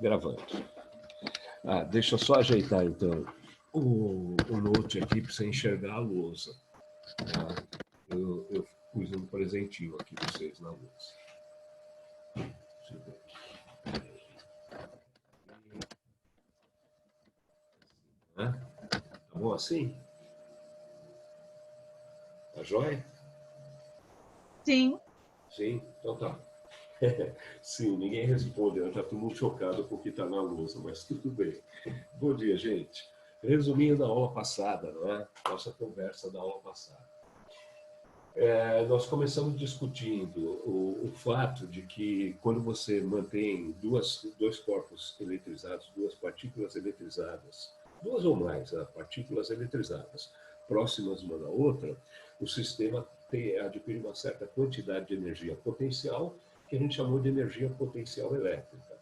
Gravando. Deixa eu só ajeitar, então, o note aqui para você enxergar a lousa. Tá? Eu pus um presentinho aqui para vocês na lousa. Deixa eu ver aqui. Tá bom assim? Tá jóia? Sim. Sim? Então tá. Sim, ninguém responde, eu já estou muito chocado com o que está na lousa, mas tudo bem. Bom dia, gente. Resumindo a aula passada, não é? Nossa conversa da aula passada. Nós começamos discutindo o fato de que quando você mantém dois corpos eletrizados, duas partículas eletrizadas, duas ou mais partículas eletrizadas próximas uma da outra, o sistema adquire uma certa quantidade de energia potencial, que a gente chamou de energia potencial elétrica.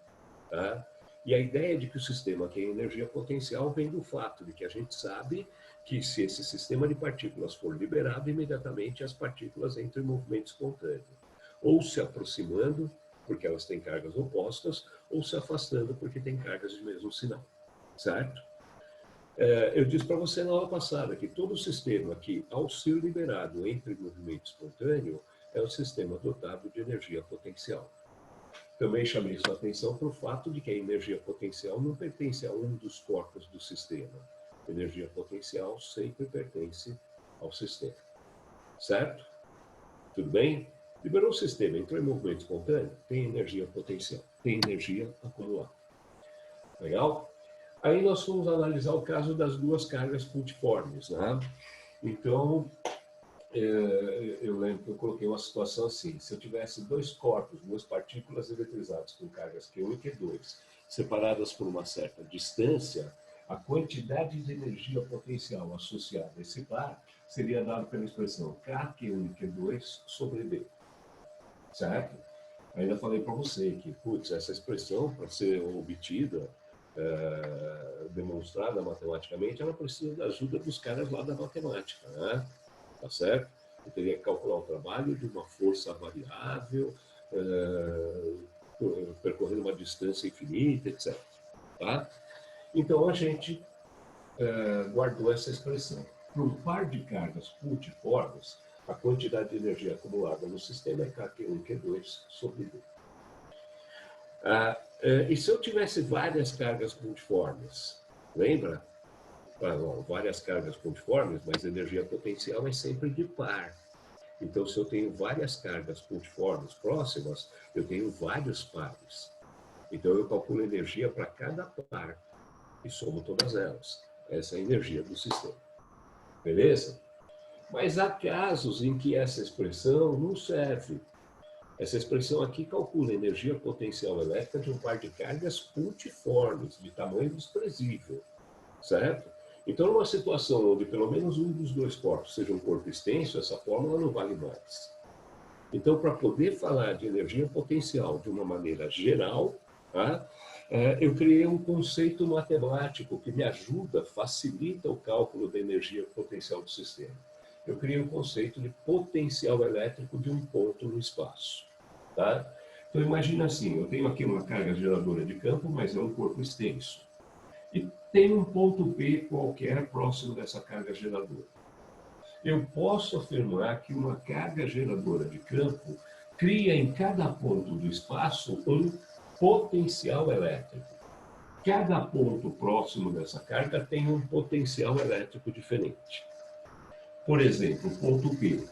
Tá? E a ideia de que o sistema tem energia potencial vem do fato de que a gente sabe que se esse sistema de partículas for liberado, imediatamente as partículas entram em movimento espontâneo, ou se aproximando, porque elas têm cargas opostas, ou se afastando, porque têm cargas de mesmo sinal, certo? Eu disse para você na aula passada que todo sistema que, ao ser liberado, entra em movimento espontâneo, é um sistema dotado de energia potencial. Também chamei sua atenção para o fato de que a energia potencial não pertence a um dos corpos do sistema. A energia potencial sempre pertence ao sistema. Certo? Tudo bem? Liberou o sistema, entrou em movimento espontâneo, tem energia potencial, tem energia acumulada. Legal? Aí nós vamos analisar o caso das duas cargas puntiformes, né? Então, eu lembro que eu coloquei uma situação assim: se eu tivesse dois corpos, duas partículas eletrizadas com cargas Q1 e Q2, separadas por uma certa distância, a quantidade de energia potencial associada a esse par seria dada pela expressão K, Q1 e Q2 sobre B. Certo? Ainda falei para você que, putz, essa expressão, para ser obtida, demonstrada matematicamente, ela precisa da ajuda dos caras lá da matemática, né? Tá certo? Eu teria que calcular o trabalho de uma força variável, percorrendo uma distância infinita, etc. Tá? Então, a gente guardou essa expressão. Para um par de cargas puntiformes, a quantidade de energia acumulada no sistema é K1 e Q2 sobre B. E se eu tivesse várias cargas puntiformes, lembra? Várias cargas puntiformes, mas a energia potencial é sempre de par. Então, se eu tenho várias cargas puntiformes próximas, eu tenho vários pares. Então, eu calculo energia para cada par e somo todas elas. Essa é a energia do sistema. Beleza? Mas há casos em que essa expressão não serve. Essa expressão aqui calcula a energia potencial elétrica de um par de cargas puntiformes, de tamanho desprezível. Certo? Então, numa situação onde pelo menos um dos dois corpos seja um corpo extenso, essa fórmula não vale mais. Então, para poder falar de energia potencial de uma maneira geral, tá? Eu criei um conceito matemático que me ajuda, facilita o cálculo da energia potencial do sistema. Eu criei um conceito de potencial elétrico de um ponto no espaço. Tá? Então, imagina assim, eu tenho aqui uma carga geradora de campo, mas é um corpo extenso. E tem um ponto P qualquer próximo dessa carga geradora. Eu posso afirmar que uma carga geradora de campo cria em cada ponto do espaço um potencial elétrico. Cada ponto próximo dessa carga tem um potencial elétrico diferente. Por exemplo, o ponto P.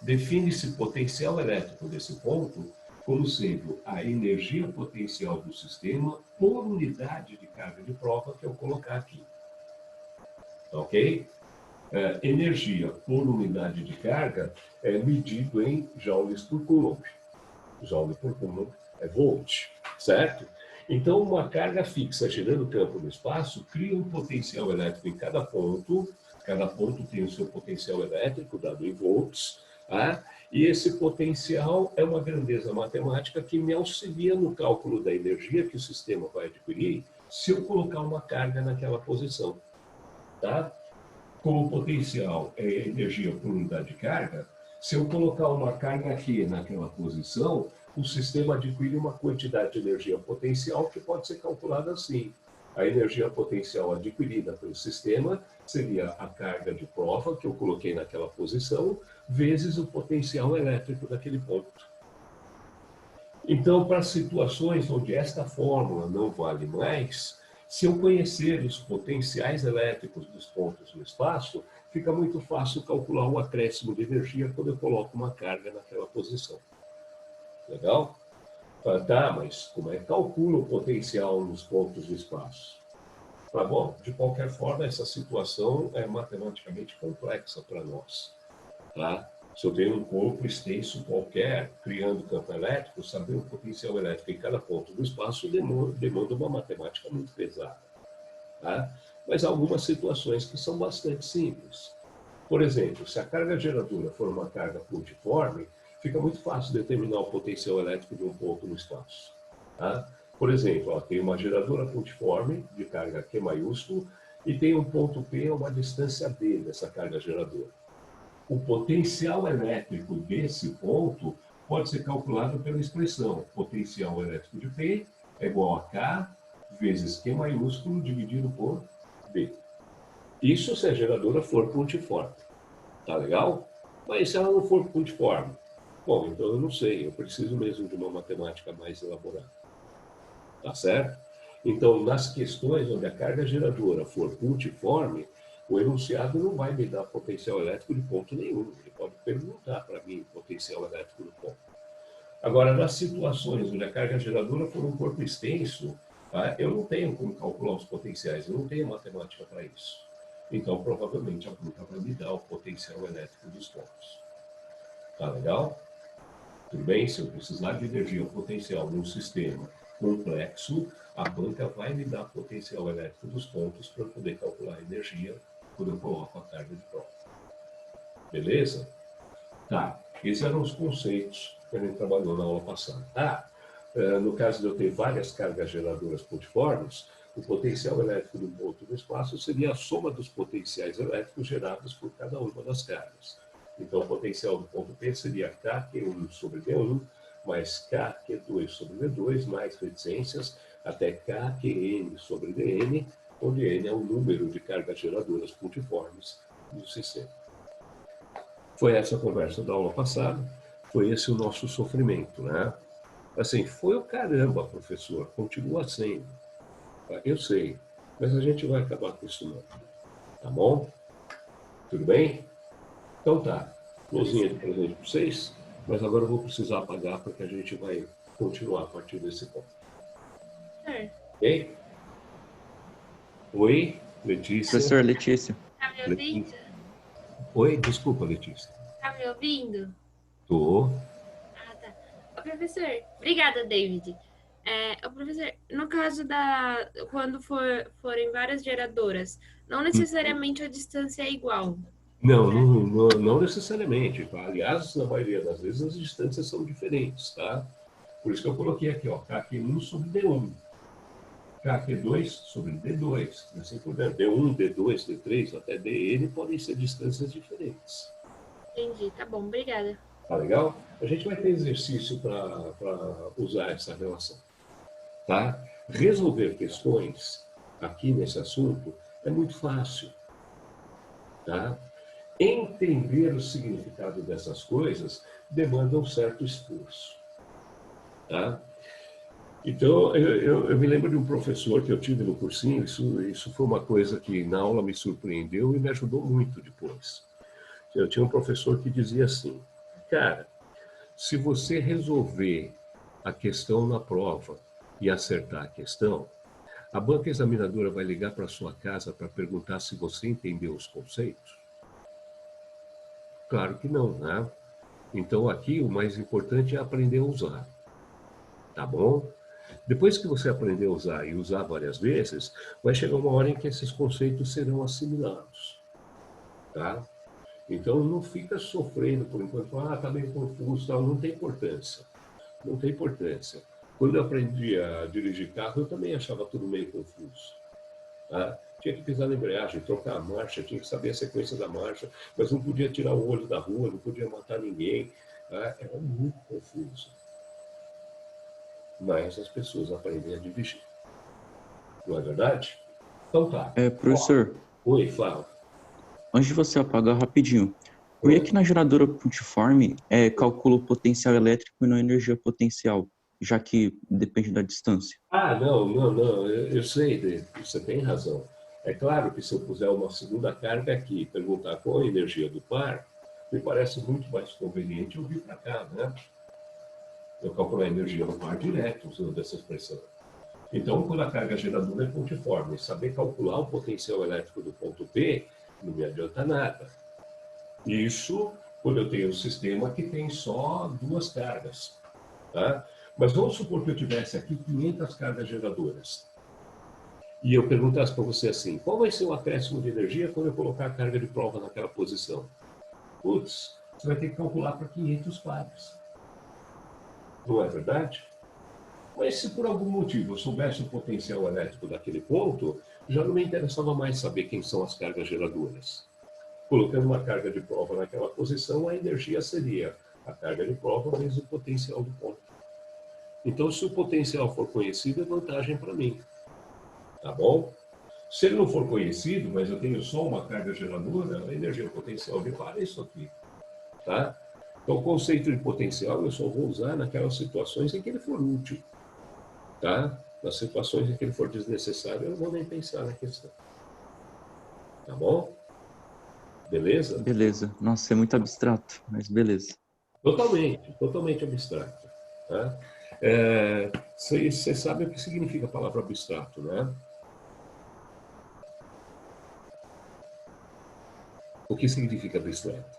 Define-se potencial elétrico desse ponto como sendo a energia potencial do sistema por unidade de carga de prova que eu colocar aqui. Ok? Energia por unidade de carga é medido em joules por coulomb. Joule por coulomb é volt, certo? Então, uma carga fixa gerando campo no espaço cria um potencial elétrico em cada ponto tem o seu potencial elétrico, dado em volts, tá? E esse potencial é uma grandeza matemática que me auxilia no cálculo da energia que o sistema vai adquirir se eu colocar uma carga naquela posição. Tá? Como o potencial é energia por unidade de carga, se eu colocar uma carga aqui naquela posição, o sistema adquire uma quantidade de energia potencial que pode ser calculada assim. A energia potencial adquirida pelo sistema seria a carga de prova, que eu coloquei naquela posição, vezes o potencial elétrico daquele ponto. Então, para situações onde esta fórmula não vale mais, se eu conhecer os potenciais elétricos dos pontos no espaço, fica muito fácil calcular o acréscimo de energia quando eu coloco uma carga naquela posição. Legal? Tá, mas como é que calcula o potencial nos pontos do espaço? Tá bom, de qualquer forma, essa situação é matematicamente complexa para nós. Tá? Se eu tenho um corpo extenso qualquer, criando campo elétrico, saber o potencial elétrico em cada ponto do espaço demanda uma matemática muito pesada. Tá? Mas há algumas situações que são bastante simples. Por exemplo, se a carga geradora for uma carga pontiforme, fica muito fácil determinar o potencial elétrico de um ponto no espaço. Tá? Por exemplo, ó, tem uma geradora pontiforme de carga Q maiúsculo e tem um ponto P a uma distância D dessa carga geradora. O potencial elétrico desse ponto pode ser calculado pela expressão potencial elétrico de P é igual a K vezes Q maiúsculo dividido por D. Isso se a geradora for pontiforme. Tá legal? Mas se ela não for pontiforme, bom, então eu não sei, eu preciso mesmo de uma matemática mais elaborada. Tá certo? Então, nas questões onde a carga geradora for pontiforme, o enunciado não vai me dar potencial elétrico de ponto nenhum. Ele pode perguntar para mim o potencial elétrico do ponto. Agora, nas situações onde a carga geradora for um corpo extenso, tá, eu não tenho como calcular os potenciais, eu não tenho matemática para isso. Então, provavelmente, a banca vai me dar o potencial elétrico dos pontos. Tá legal? Tudo bem? Se eu precisar de energia potencial num sistema complexo, a banca vai me dar potencial elétrico dos pontos para eu poder calcular a energia quando eu coloco a carga de prova. Beleza? Tá. Esses eram os conceitos que a gente trabalhou na aula passada. No caso de eu ter várias cargas geradoras pontiformes, o potencial elétrico de um ponto no espaço seria a soma dos potenciais elétricos gerados por cada uma das cargas. Então, o potencial do ponto P seria KQ1 sobre D1, mais KQ2 sobre D2, mais reticências, até KQN sobre DN, onde N é o número de cargas geradoras pontiformes do sistema. Foi essa a conversa da aula passada, foi esse o nosso sofrimento, né? Assim, foi o caramba, professor, continua sendo. Eu sei, mas a gente vai acabar acostumando, tá bom? Tudo bem? Então tá, florzinha de presente para vocês, mas agora eu vou precisar apagar porque a gente vai continuar a partir desse ponto. Ok? Oi, Letícia. Professor Letícia. Tá me ouvindo? Oi, desculpa, Letícia. Tá me ouvindo? Tô. Ah, tá. Ô, professor, obrigada, David. Ô, professor, no caso quando forem várias geradoras, não necessariamente a distância é igual. Não necessariamente. Tá? Aliás, na maioria das vezes as distâncias são diferentes, tá? Por isso que eu coloquei aqui, ó, KQ1 sobre D1, KQ2 sobre D2, e assim por diante. D1, D2, D3, até DN podem ser distâncias diferentes. Entendi, tá bom, obrigada. Tá legal? A gente vai ter exercício para usar essa relação. Tá? Resolver questões aqui nesse assunto é muito fácil. Tá? Entender o significado dessas coisas demanda um certo esforço. Tá? Então, eu me lembro de um professor que eu tive no cursinho, isso foi uma coisa que na aula me surpreendeu e me ajudou muito depois. Eu tinha um professor que dizia assim, cara, se você resolver a questão na prova e acertar a questão, a banca examinadora vai ligar para sua casa para perguntar se você entendeu os conceitos? Claro que não, né? Então aqui o mais importante é aprender a usar, tá bom? Depois que você aprender a usar e usar várias vezes, vai chegar uma hora em que esses conceitos serão assimilados, tá? Então não fica sofrendo por enquanto, tá meio confuso, tal. Não tem importância, não tem importância. Quando eu aprendi a dirigir carro, eu também achava tudo meio confuso. Tá? Tinha que pisar na embreagem, trocar a marcha, tinha que saber a sequência da marcha, mas não podia tirar o olho da rua, não podia matar ninguém. Tá? Era muito confuso. mais as pessoas aprendem a dirigir. Não é verdade? Então tá. Professor, Oi, fala. antes de você apagar rapidinho, por Oi. que na geradora pontiforme calcula o potencial elétrico e não a energia potencial, já que depende da distância? Ah, não, eu sei, você tem razão. É claro que se eu puser uma segunda carga aqui e perguntar qual a energia do par, me parece muito mais conveniente eu vir para cá, né? Eu calculo a energia do par direto usando essa expressão. Então, quando a carga geradora é pontiforme, saber calcular o potencial elétrico do ponto P não me adianta nada. Isso quando eu tenho um sistema que tem só duas cargas. Tá? Mas vamos supor que eu tivesse aqui 500 cargas geradoras. E eu perguntasse para você assim, qual vai ser o acréscimo de energia quando eu colocar a carga de prova naquela posição? Putz, você vai ter que calcular para 500 pares. Não é verdade? Mas se por algum motivo eu soubesse o potencial elétrico daquele ponto, já não me interessava mais saber quem são as cargas geradoras. Colocando uma carga de prova naquela posição, a energia seria a carga de prova vezes o potencial do ponto. Então, se o potencial for conhecido, é vantagem para mim. Tá bom? Se ele não for conhecido, mas eu tenho só uma carga geradora, a energia potencial de par é isso aqui. Tá? Então, o conceito de potencial eu só vou usar naquelas situações em que ele for útil. Tá? Nas situações em que ele for desnecessário, eu não vou nem pensar na questão. Tá bom? Beleza? Beleza. Nossa, é muito abstrato, mas beleza. Totalmente abstrato. Tá? Você sabe o que significa a palavra abstrato, né? O que significa abstrato?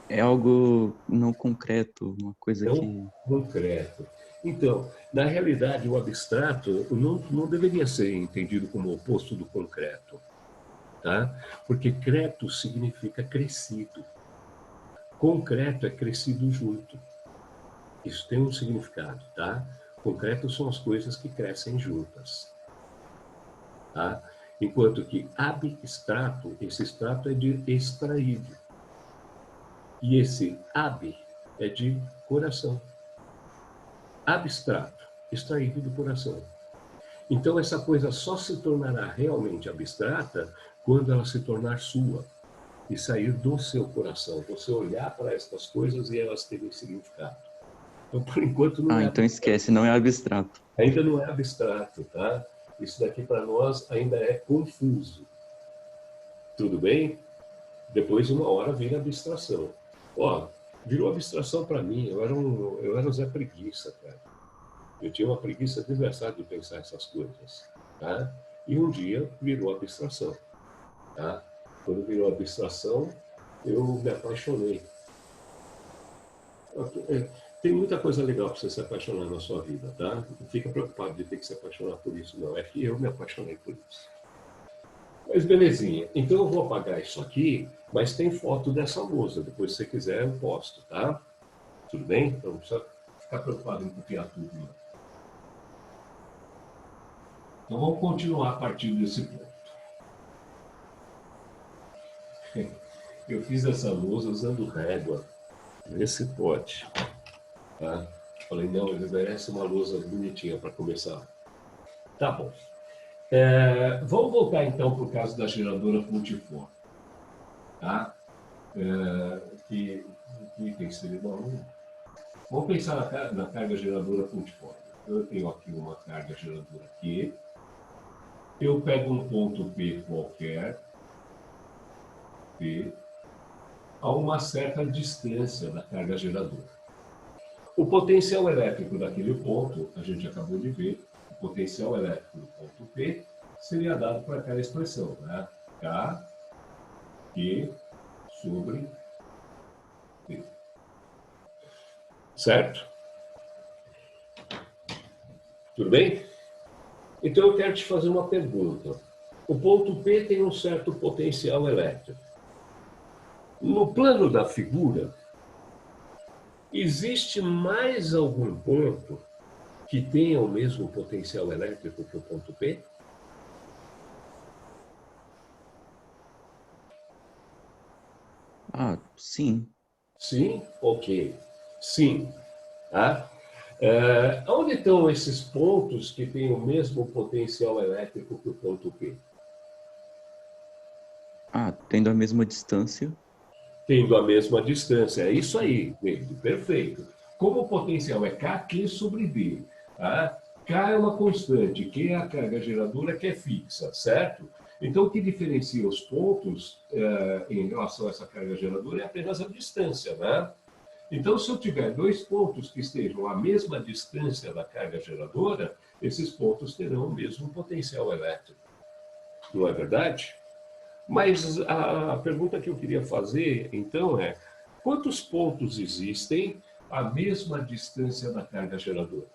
É algo não concreto, uma coisa Não que... concreto. Então, na realidade, o abstrato não deveria ser entendido como o oposto do concreto, tá? Porque creto significa crescido. Concreto é crescido junto. Isso tem um significado, tá? Concreto são as coisas que crescem juntas, tá? Enquanto que abstrato, esse extrato é de extraído. E esse ab é de coração. Abstrato, extraído do coração. Então, essa coisa só se tornará realmente abstrata quando ela se tornar sua e sair do seu coração. Você olhar para estas coisas e elas terem significado. Então, por enquanto, não é então abstrato. esquece, não é abstrato. Ainda não é abstrato, tá? Isso daqui para nós ainda é confuso. Tudo bem? Depois, uma hora, vira abstração. Ó, virou abstração para mim. Eu era um Zé Preguiça, cara. Eu tinha uma preguiça desgraçada de pensar essas coisas, tá? E um dia virou abstração, tá? Quando virou abstração, eu me apaixonei. Tem muita coisa legal para você se apaixonar na sua vida, tá? Não fica preocupado de ter que se apaixonar por isso, não. É que eu me apaixonei por isso. Mas belezinha. Então eu vou apagar isso aqui, mas tem foto dessa lousa. Depois, se você quiser, eu posto, tá? Tudo bem? Então não precisa ficar preocupado em copiar tudo, não. Então vamos continuar a partir desse ponto. Eu fiz essa lousa usando régua nesse pote. Tá? Falei, não, ele merece uma lousa bonitinha para começar. Tá bom. Vamos voltar então para o caso da geradora pontiforme. Tá? Que tem que ser bom. Vamos pensar na carga geradora pontiforme. Eu tenho aqui uma carga geradora aqui. Eu pego um ponto P qualquer, P, a uma certa distância da carga geradora. O potencial elétrico daquele ponto, a gente acabou de ver, o potencial elétrico do ponto P seria dado por aquela expressão, né? K, Q sobre P. Certo? Tudo bem? Então eu quero te fazer uma pergunta. O ponto P tem um certo potencial elétrico. No plano da figura, existe mais algum ponto que tenha o mesmo potencial elétrico que o ponto P? Sim. Sim? Ok. Sim. Tá? Onde estão esses pontos que têm o mesmo potencial elétrico que o ponto P? Ah, tendo a mesma distância. Tendo a mesma distância. É isso aí, David, perfeito. Como o potencial é K, Q sobre D. Tá? K é uma constante, Q é a carga geradora que é fixa, certo? Então, o que diferencia os pontos em relação a essa carga geradora é apenas a distância, né? Então, se eu tiver dois pontos que estejam à mesma distância da carga geradora, esses pontos terão o mesmo potencial elétrico. Não é verdade? Mas a pergunta que eu queria fazer, então, é: quantos pontos existem à mesma distância da carga geradora?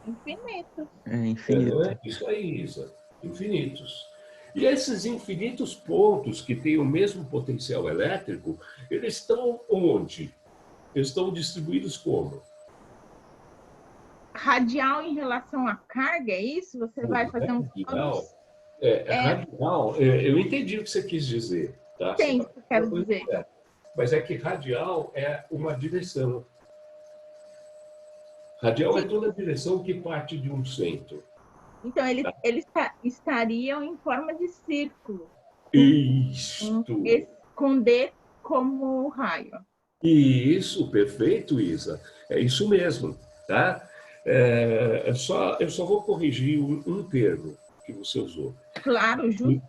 Infinitos. É Não infinito. é? Isso aí, Isa. Infinitos. E esses infinitos pontos que têm o mesmo potencial elétrico, eles estão onde? Eles estão distribuídos como? Radial em relação à carga, é isso? Você vai fazer uns Radial. cálculos? Radial, eu entendi o que você quis dizer, tá? Você está Entende o que eu falando a quero coisa dizer? certa. Mas é que radial é uma direção. Radial é Sim. toda a direção que parte de um centro. Então, eles estariam em forma de círculo, Isto. com D como raio. Isso, perfeito, Isa. É isso mesmo, tá? Eu só vou corrigir um termo que você usou. Claro, justo.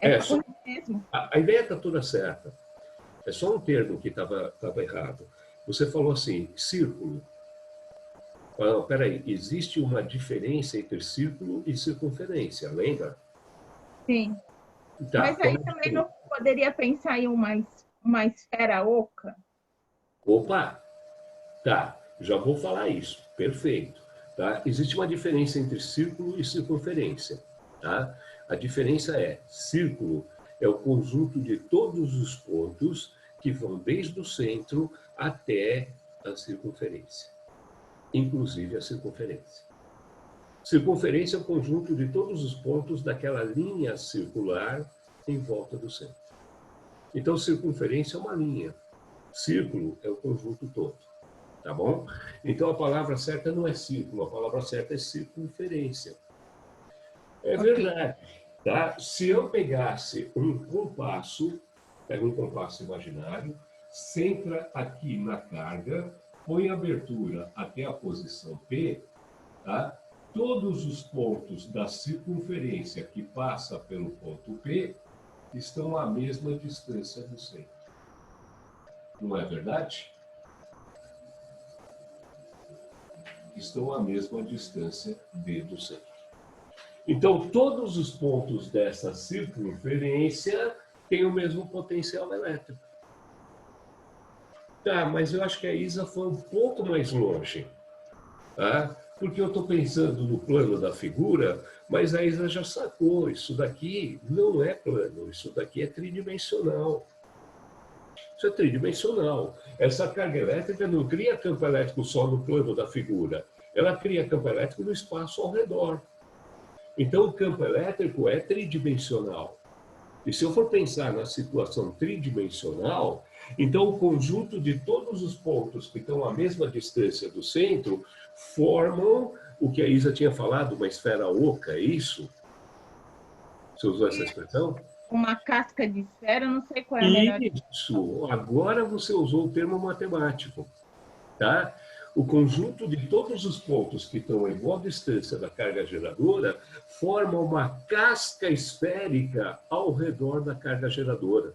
É É, para só, corrigir mesmo. a ideia está toda certa. É só um termo que estava errado. Você falou assim, círculo. Ah, peraí, existe uma diferença entre círculo e circunferência, lembra? Sim. Tá, Mas qual aí é a também diferença? não poderia pensar em uma esfera oca? Opa, tá, já vou falar isso. Perfeito. Tá? Existe uma diferença entre círculo e circunferência. Tá? A diferença é, círculo é o conjunto de todos os pontos que vão desde o centro até a circunferência, inclusive a circunferência. Circunferência é o conjunto de todos os pontos daquela linha circular em volta do centro. Então, circunferência é uma linha. Círculo é o conjunto todo. Tá bom? Então, a palavra certa não é círculo, a palavra certa é circunferência. É Ok. verdade. Tá? Se eu pegasse um compasso, pega um compasso imaginário, centra aqui na carga, põe a abertura até a posição P, tá? Todos os pontos da circunferência que passa pelo ponto P estão à mesma distância do centro. Não é verdade? Estão à mesma distância D do centro. Então, todos os pontos dessa circunferência têm o mesmo potencial elétrico. Tá, mas eu acho que a Isa foi um pouco mais longe. Tá? Porque eu estou pensando no plano da figura, mas a Isa já sacou, isso daqui não é plano, isso daqui é tridimensional. Isso é tridimensional. Essa carga elétrica não cria campo elétrico só no plano da figura, ela cria campo elétrico no espaço ao redor. Então, o campo elétrico é tridimensional. E se eu for pensar na situação tridimensional, então o conjunto de todos os pontos que estão à mesma distância do centro formam o que a Isa tinha falado, uma esfera oca, é isso? Você usou essa expressão? Uma casca de esfera, eu não sei qual é a melhor. Isso! Agora você usou o termo matemático, tá? O conjunto de todos os pontos que estão a igual distância da carga geradora forma uma casca esférica ao redor da carga geradora.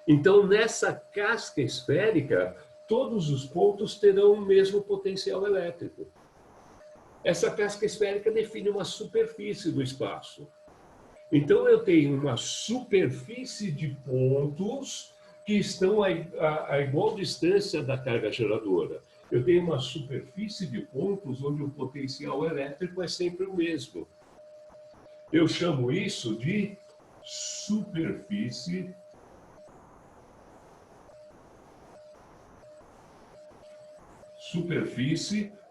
Então, nessa casca esférica, todos os pontos terão o mesmo potencial elétrico. Essa casca esférica define uma superfície do espaço. Então, eu tenho uma superfície de pontos que estão a igual distância da carga geradora. Eu tenho uma superfície de pontos onde o potencial elétrico é sempre o mesmo. Eu chamo isso de superfície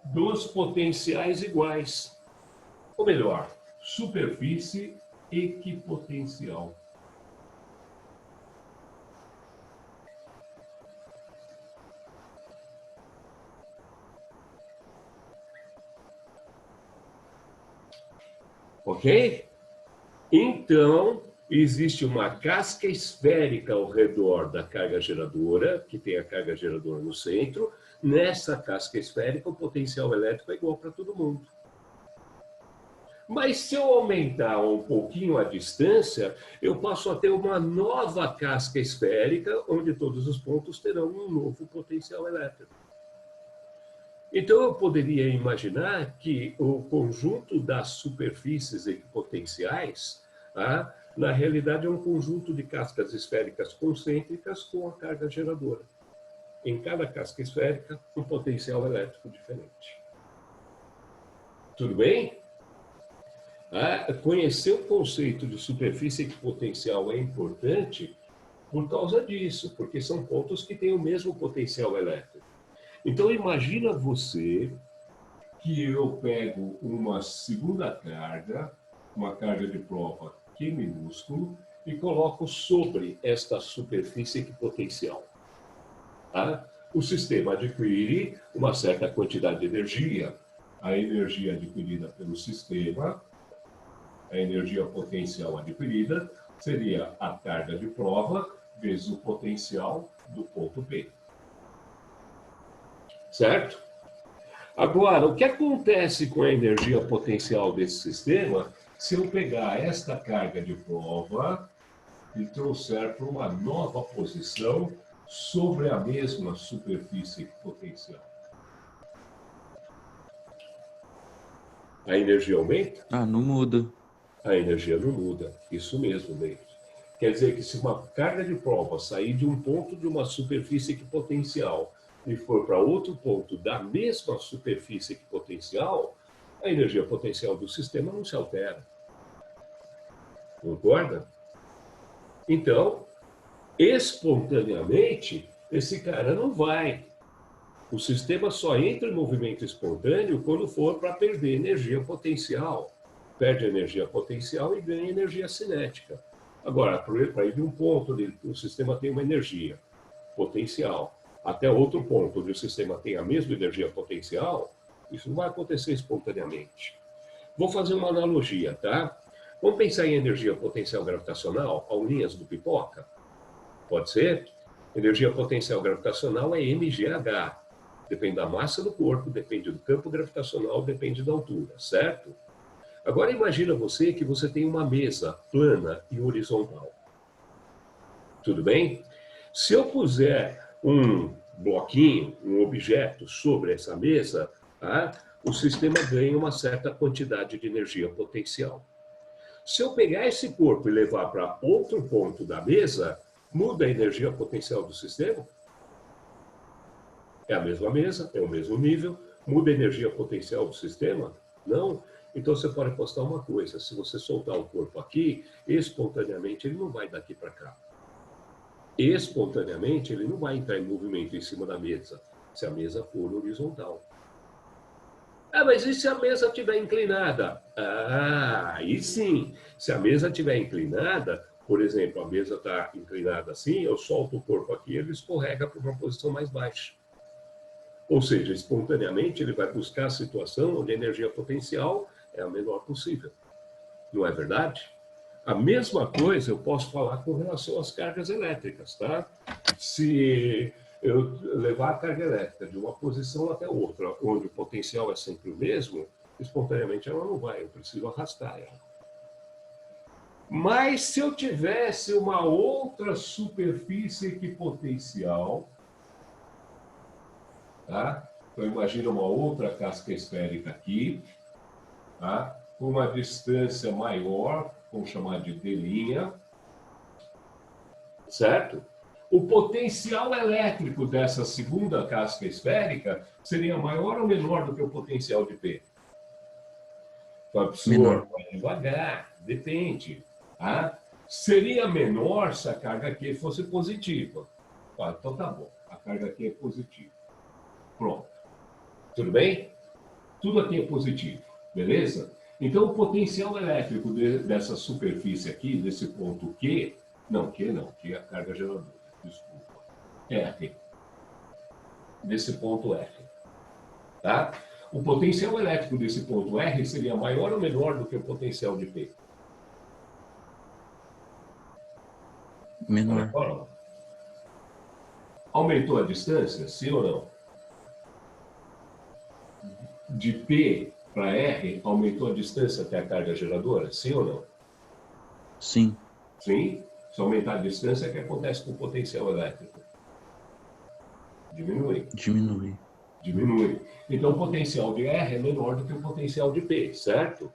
dos potenciais iguais. Ou melhor, superfície equipotencial. Ok? Então, existe uma casca esférica ao redor da carga geradora, que tem a carga geradora no centro. Nessa casca esférica, o potencial elétrico é igual para todo mundo. Mas se eu aumentar um pouquinho a distância, eu passo a ter uma nova casca esférica, onde todos os pontos terão um novo potencial elétrico. Então, eu poderia imaginar que o conjunto das superfícies equipotenciais, na realidade, é um conjunto de cascas esféricas concêntricas com a carga geradora. Em cada casca esférica, um potencial elétrico diferente. Tudo bem? Conhecer o conceito de superfície equipotencial é importante por causa disso, porque são pontos que têm o mesmo potencial elétrico. Então, imagina você que eu pego uma segunda carga, uma carga de prova Q minúsculo, e coloco sobre esta superfície equipotencial. O sistema adquire uma certa quantidade de energia. A energia adquirida pelo sistema, a energia potencial adquirida, seria a carga de prova vezes o potencial do ponto P. Certo? Agora, o que acontece com a energia potencial desse sistema se eu pegar esta carga de prova e trouxer para uma nova posição sobre a mesma superfície potencial? A energia aumenta? Não muda. A energia não muda. Isso mesmo, David. Quer dizer que se uma carga de prova sair de um ponto de uma superfície equipotencial e for para outro ponto da mesma superfície equipotencial, a energia potencial do sistema não se altera. Concorda? Então, espontaneamente, esse cara não vai. O sistema só entra em movimento espontâneo quando for para perder energia potencial. Perde energia potencial e ganha energia cinética. Agora, para ir de um ponto onde o sistema tem uma energia potencial até outro ponto onde o sistema tem a mesma energia potencial, isso não vai acontecer espontaneamente. Vou fazer uma analogia, tá? Vamos pensar em energia potencial gravitacional, aulinhas do pipoca? Pode ser? Energia potencial gravitacional é mgh. Depende da massa do corpo, depende do campo gravitacional, depende da altura, certo? Agora imagina você que você tem uma mesa plana e horizontal. Tudo bem? Se eu puser um bloquinho, um objeto sobre essa mesa, o sistema ganha uma certa quantidade de energia potencial. Se eu pegar esse corpo e levar para outro ponto da mesa, muda a energia potencial do sistema? É a mesma mesa, é o mesmo nível, muda a energia potencial do sistema? Não. Então você pode apostar uma coisa, se você soltar o corpo aqui, espontaneamente ele não vai daqui para cá. Espontaneamente ele não vai entrar em movimento em cima da mesa, se a mesa for horizontal. Mas e se a mesa estiver inclinada? Aí sim. Se a mesa estiver inclinada, por exemplo, a mesa está inclinada assim, eu solto o corpo aqui, ele escorrega para uma posição mais baixa. Ou seja, espontaneamente ele vai buscar a situação onde a energia potencial é a menor possível. Não é verdade? A mesma coisa eu posso falar com relação às cargas elétricas, tá? Se eu levar a carga elétrica de uma posição até outra, onde o potencial é sempre o mesmo, espontaneamente ela não vai, eu preciso arrastar ela. Mas se eu tivesse uma outra superfície equipotencial, tá? Então imagina uma outra casca esférica aqui, tá? Com uma distância maior, vamos chamar de D', certo? O potencial elétrico dessa segunda casca esférica seria maior ou menor do que o potencial de P? Menor. Vai devagar, depende. Tá? Seria menor se a carga Q fosse positiva. Então tá bom, a carga Q é positiva. Pronto. Tudo bem? Tudo aqui é positivo, beleza? Então o potencial elétrico dessa superfície aqui, desse ponto Q, Q é a carga geradora, desculpa. R. Desse ponto R. Tá? O potencial elétrico desse ponto R seria maior ou menor do que o potencial de P? Menor. Olha só. Aumentou a distância, sim ou não? De P para R, aumentou a distância até a carga geradora, sim ou não? Sim. Sim. Se aumentar a distância, o que acontece com o potencial elétrico? Diminui. Diminui. Diminui. Então, o potencial de R é menor do que o potencial de P, certo?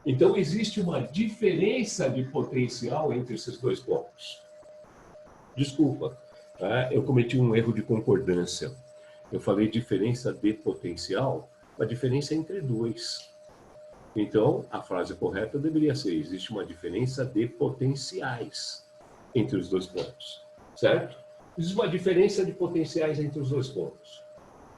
Então, existe uma diferença de potencial entre esses dois pontos. Desculpa, tá? Eu cometi um erro de concordância. Eu falei diferença de potencial, a diferença é entre dois. Então, a frase correta deveria ser: existe uma diferença de potenciais entre os dois pontos, certo? Existe uma diferença de potenciais entre os dois pontos.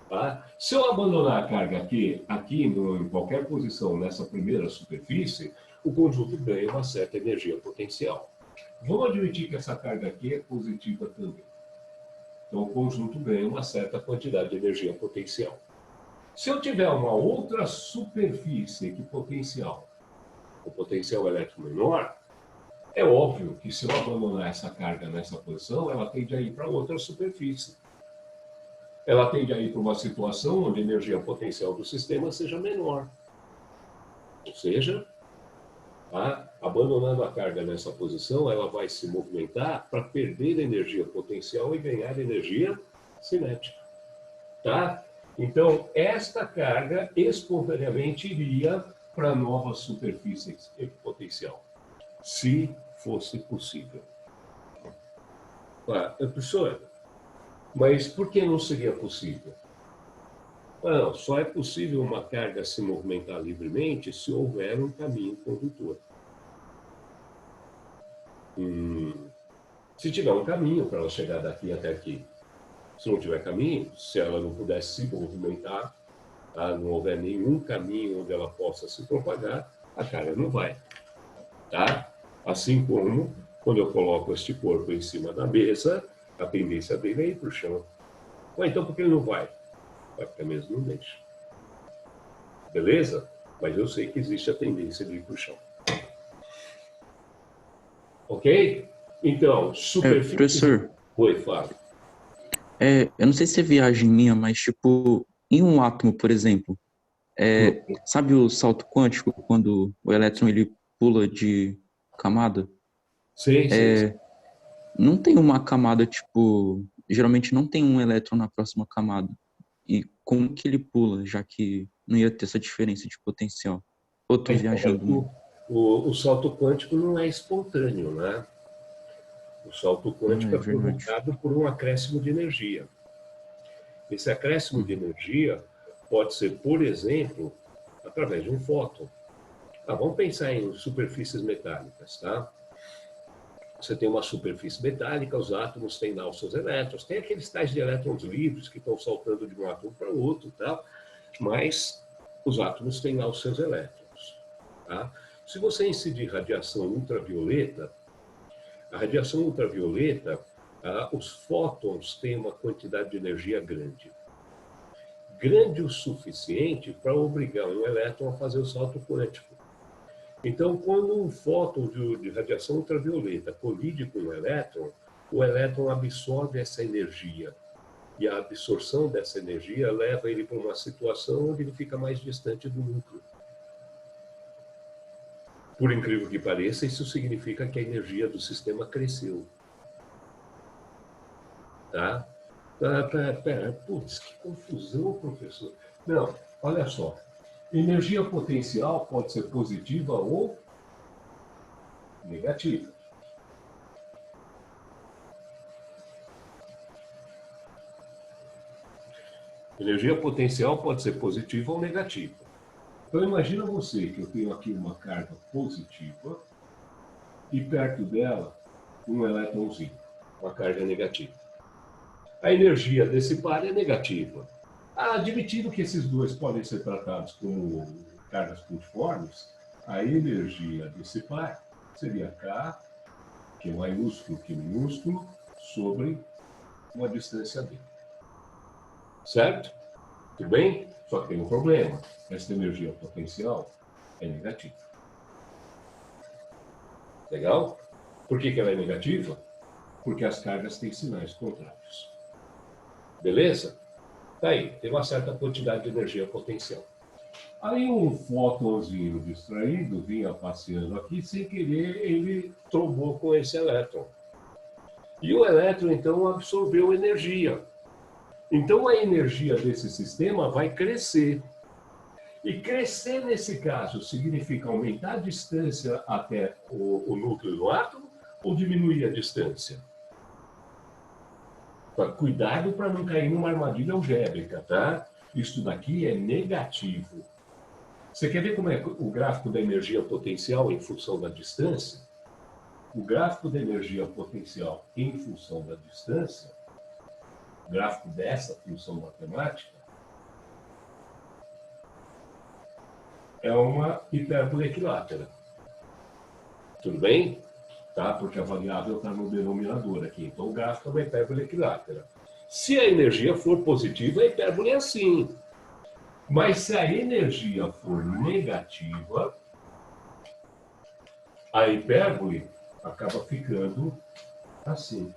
Tá? Se eu abandonar a carga aqui em qualquer posição nessa primeira superfície, o conjunto ganha uma certa energia potencial. Vamos admitir que essa carga aqui é positiva também. Então, o conjunto ganha uma certa quantidade de energia potencial. Se eu tiver uma outra superfície equipotencial, com potencial elétrico menor, é óbvio que se eu abandonar essa carga nessa posição, ela tende a ir para outra superfície. Ela tende a ir para uma situação onde a energia potencial do sistema seja menor. Ou seja, tá? Abandonando a carga nessa posição, ela vai se movimentar para perder energia potencial e ganhar energia cinética. Tá? Então, esta carga espontaneamente iria para a nova superfície equipotencial, se fosse possível. Professor, mas por que não seria possível? Não, só é possível uma carga se movimentar livremente se houver um caminho condutor. Se tiver um caminho para ela chegar daqui até aqui. Se não tiver caminho, se ela não pudesse se movimentar, tá? Não houver nenhum caminho onde ela possa se propagar, a carga não vai. Tá? Assim como, quando eu coloco este corpo em cima da mesa, a tendência dele é ir para o chão. Ué, então por que ele não vai? Vai porque mesmo não deixa. Beleza? Mas eu sei que existe a tendência de ir para o chão. Ok? Então, superfície... Professor. Oi, Fábio. Eu não sei se é viagem minha, mas tipo, em um átomo, por exemplo, sabe o salto quântico, quando o elétron ele pula de camada? Sim. Não tem uma camada, tipo, geralmente não tem um elétron na próxima camada. E como que ele pula, já que não ia ter essa diferença de potencial? Ou tô viajando muito? O salto quântico não é espontâneo, né? O salto quântico é provocado por um acréscimo de energia. Esse acréscimo de energia pode ser, por exemplo, através de um fóton. Vamos pensar em superfícies metálicas, tá? Você tem uma superfície metálica, os átomos têm lá os seus elétrons, tem aqueles tais de elétrons livres que estão saltando de um átomo para o outro, tá? Mas os átomos têm lá os seus elétrons, tá? Se você incidir radiação ultravioleta, a radiação ultravioleta, os fótons têm uma quantidade de energia grande. Grande o suficiente para obrigar um elétron a fazer o salto quântico. Então, quando um fóton de radiação ultravioleta colide com o elétron absorve essa energia. E a absorção dessa energia leva ele para uma situação onde ele fica mais distante do núcleo. Por incrível que pareça, isso significa que a energia do sistema cresceu. Tá? Pera, putz, que confusão, professor. Não, olha só. Energia potencial pode ser positiva ou negativa. Energia potencial pode ser positiva ou negativa. Então, imagina você que eu tenho aqui uma carga positiva e perto dela um elétronzinho, uma carga negativa. A energia desse par é negativa. Admitindo que esses dois podem ser tratados como cargas pontiformes, a energia desse par seria K, que é maiúsculo que minúsculo, sobre uma distância D. Certo? Tudo bem? Só que tem um problema. Essa energia potencial é negativa. Legal? Por que ela é negativa? Porque as cargas têm sinais contrários. Beleza? Tá aí, tem uma certa quantidade de energia potencial. Aí um fótonzinho distraído vinha passeando aqui, sem querer ele trombou com esse elétron. E o elétron, então, absorveu energia. Então, a energia desse sistema vai crescer. E crescer, nesse caso, significa aumentar a distância até o núcleo do átomo ou diminuir a distância? Cuidado para não cair numa armadilha algébrica, tá? Isso daqui é negativo. Você quer ver como é o gráfico da energia potencial em função da distância? O gráfico da energia potencial em função da distância, o gráfico dessa função matemática, é uma hipérbole equilátera. Tudo bem? Tá? Porque a variável está no denominador aqui. Então, o gráfico é uma hipérbole equilátera. Se a energia for positiva, a hipérbole é assim. Mas se a energia for negativa, a hipérbole acaba ficando assim.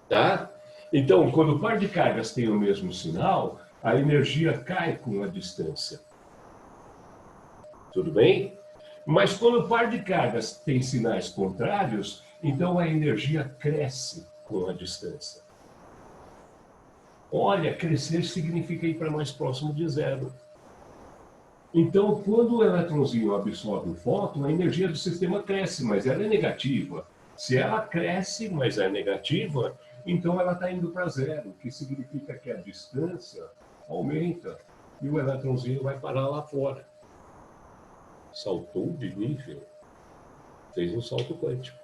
Tá? Então, quando o par de cargas tem o mesmo sinal, a energia cai com a distância. Tudo bem? Mas quando o par de cargas tem sinais contrários, então a energia cresce com a distância. Olha, crescer significa ir para mais próximo de zero. Então, quando o eletrãozinho absorve o fóton, a energia do sistema cresce, mas ela é negativa. Se ela cresce, mas é negativa, então ela está indo para zero, o que significa que a distância aumenta e o eletrãozinho vai parar lá fora. Saltou de nível, fez um salto quântico.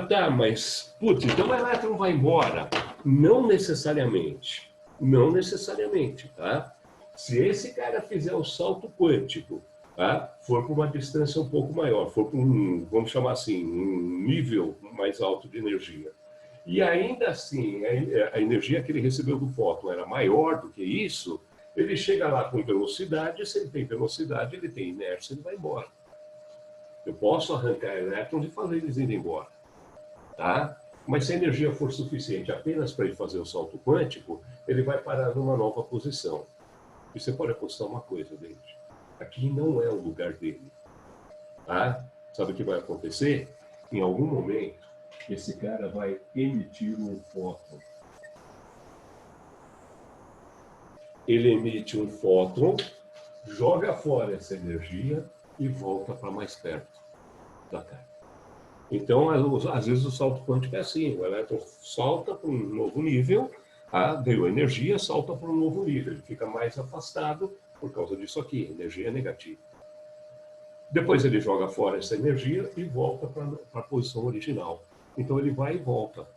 Tá, mas, putz, então o elétron vai embora? Não necessariamente. Não necessariamente, tá? Se esse cara fizer o salto quântico, tá? For para uma distância um pouco maior, for para um, vamos chamar assim, um nível mais alto de energia, e ainda assim a energia que ele recebeu do fóton era maior do que isso, ele chega lá com velocidade, se ele tem velocidade, ele tem inércia, ele vai embora. Eu posso arrancar elétrons e fazer eles irem embora. Tá? Mas se a energia for suficiente apenas para ele fazer o salto quântico, ele vai parar numa nova posição. E você pode apostar uma coisa, David. Aqui não é o lugar dele. Tá? Sabe o que vai acontecer? Em algum momento, esse cara vai emitir um fóton. Ele emite um fóton, joga fora essa energia e volta para mais perto da carga. Então, às vezes o salto quântico é assim, o elétron salta para um novo nível, deu energia, salta para um novo nível, ele fica mais afastado por causa disso aqui, energia negativa. Depois ele joga fora essa energia e volta para a posição original. Então ele vai e volta.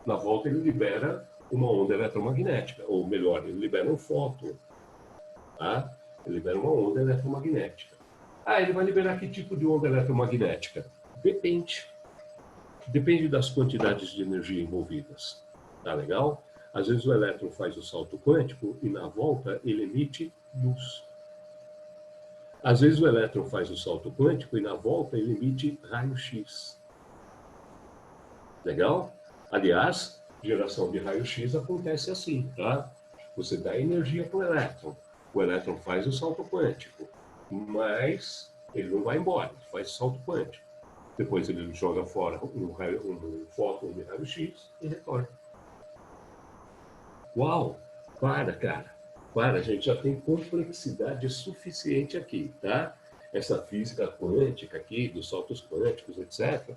Na volta ele libera uma onda eletromagnética, ou melhor, ele libera um fóton. Tá? Ele libera uma onda eletromagnética. Ele vai liberar que tipo de onda eletromagnética? Depende. Depende das quantidades de energia envolvidas. Tá legal? Às vezes o elétron faz o salto quântico e na volta ele emite luz. Às vezes o elétron faz o salto quântico e na volta ele emite raio-x. Legal? Aliás, geração de raio-x acontece assim, tá? Você dá energia para o elétron faz o salto quântico, mas ele não vai embora, ele faz o salto quântico. Depois ele joga fora um fóton de raio-x e retorna. Uau! Cara. A gente já tem complexidade suficiente aqui, tá? Essa física quântica aqui, dos saltos quânticos, etc.,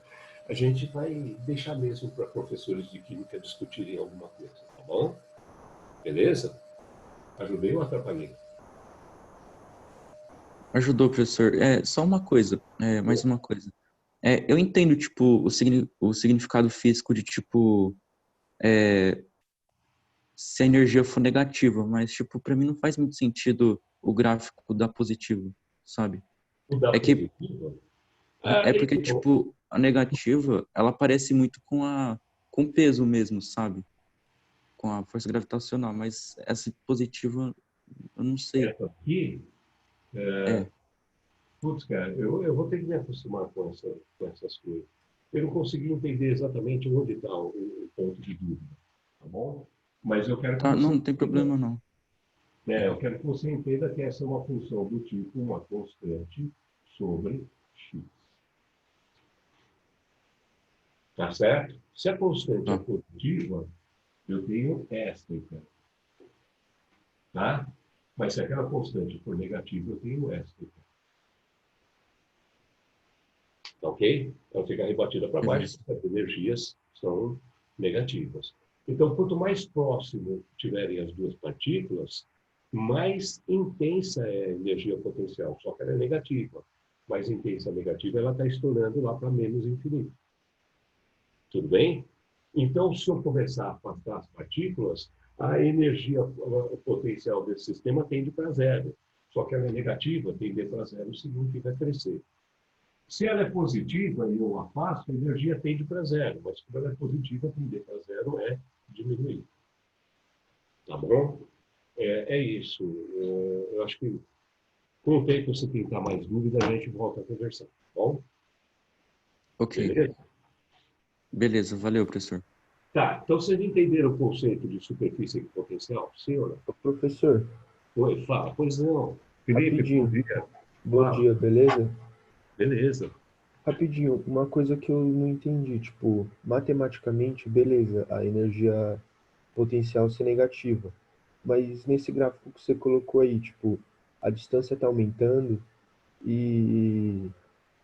a gente vai deixar mesmo para professores de química discutirem alguma coisa, tá bom? Beleza? Ajudei ou atrapalhei? Ajudou, professor. Só uma coisa, mais uma coisa. Eu entendo, tipo, o significado físico de, tipo, se a energia for negativa, mas, tipo, para mim não faz muito sentido o gráfico da positiva, sabe? O da que positiva? porque, tipo, a negativa, ela parece muito com peso mesmo, sabe? com a força gravitacional, mas essa positiva, eu não sei. Essa aqui, putz, cara, eu vou ter que me acostumar com essas coisas. Eu não consegui entender exatamente onde está o ponto de dúvida, tá bom? Mas eu quero que Tá, você não tem problema não. eu quero que você entenda que essa é uma função do tipo uma constante sobre x. Tá certo? Se a constante é Tá. positiva, eu tenho esta, então. Tá? Mas se aquela constante for negativa, eu tenho esta, então. Tá ok? Ela fica rebatida para baixo, Beleza. as energias são negativas. Então, quanto mais próximo tiverem as duas partículas, mais intensa é a energia potencial, só que ela é negativa. Mais intensa a negativa, ela está estourando lá para menos infinito. Tudo bem? Então, se eu começar a afastar as partículas, a energia potencial desse sistema tende para zero. Só que ela é negativa, tende para zero significa crescer. Se ela é positiva e eu afasto, a energia tende para zero. Mas quando ela é positiva, tender para zero é diminuir. Tá bom? É isso. Eu acho que com o tempo, se pintar mais dúvida, a gente volta a conversar. Tá bom? Ok. Beleza? Beleza, valeu, professor. Tá, então vocês entenderam o conceito de superfície equipotencial? Sim ou não? Ô, professor, Oi, fala. Pois não. Felipe, bom rapidinho. dia. Bom Fala. dia, beleza? Beleza. Rapidinho, uma coisa que eu não entendi, tipo, matematicamente, beleza, a energia potencial ser negativa, mas nesse gráfico que você colocou aí, tipo, a distância está aumentando e,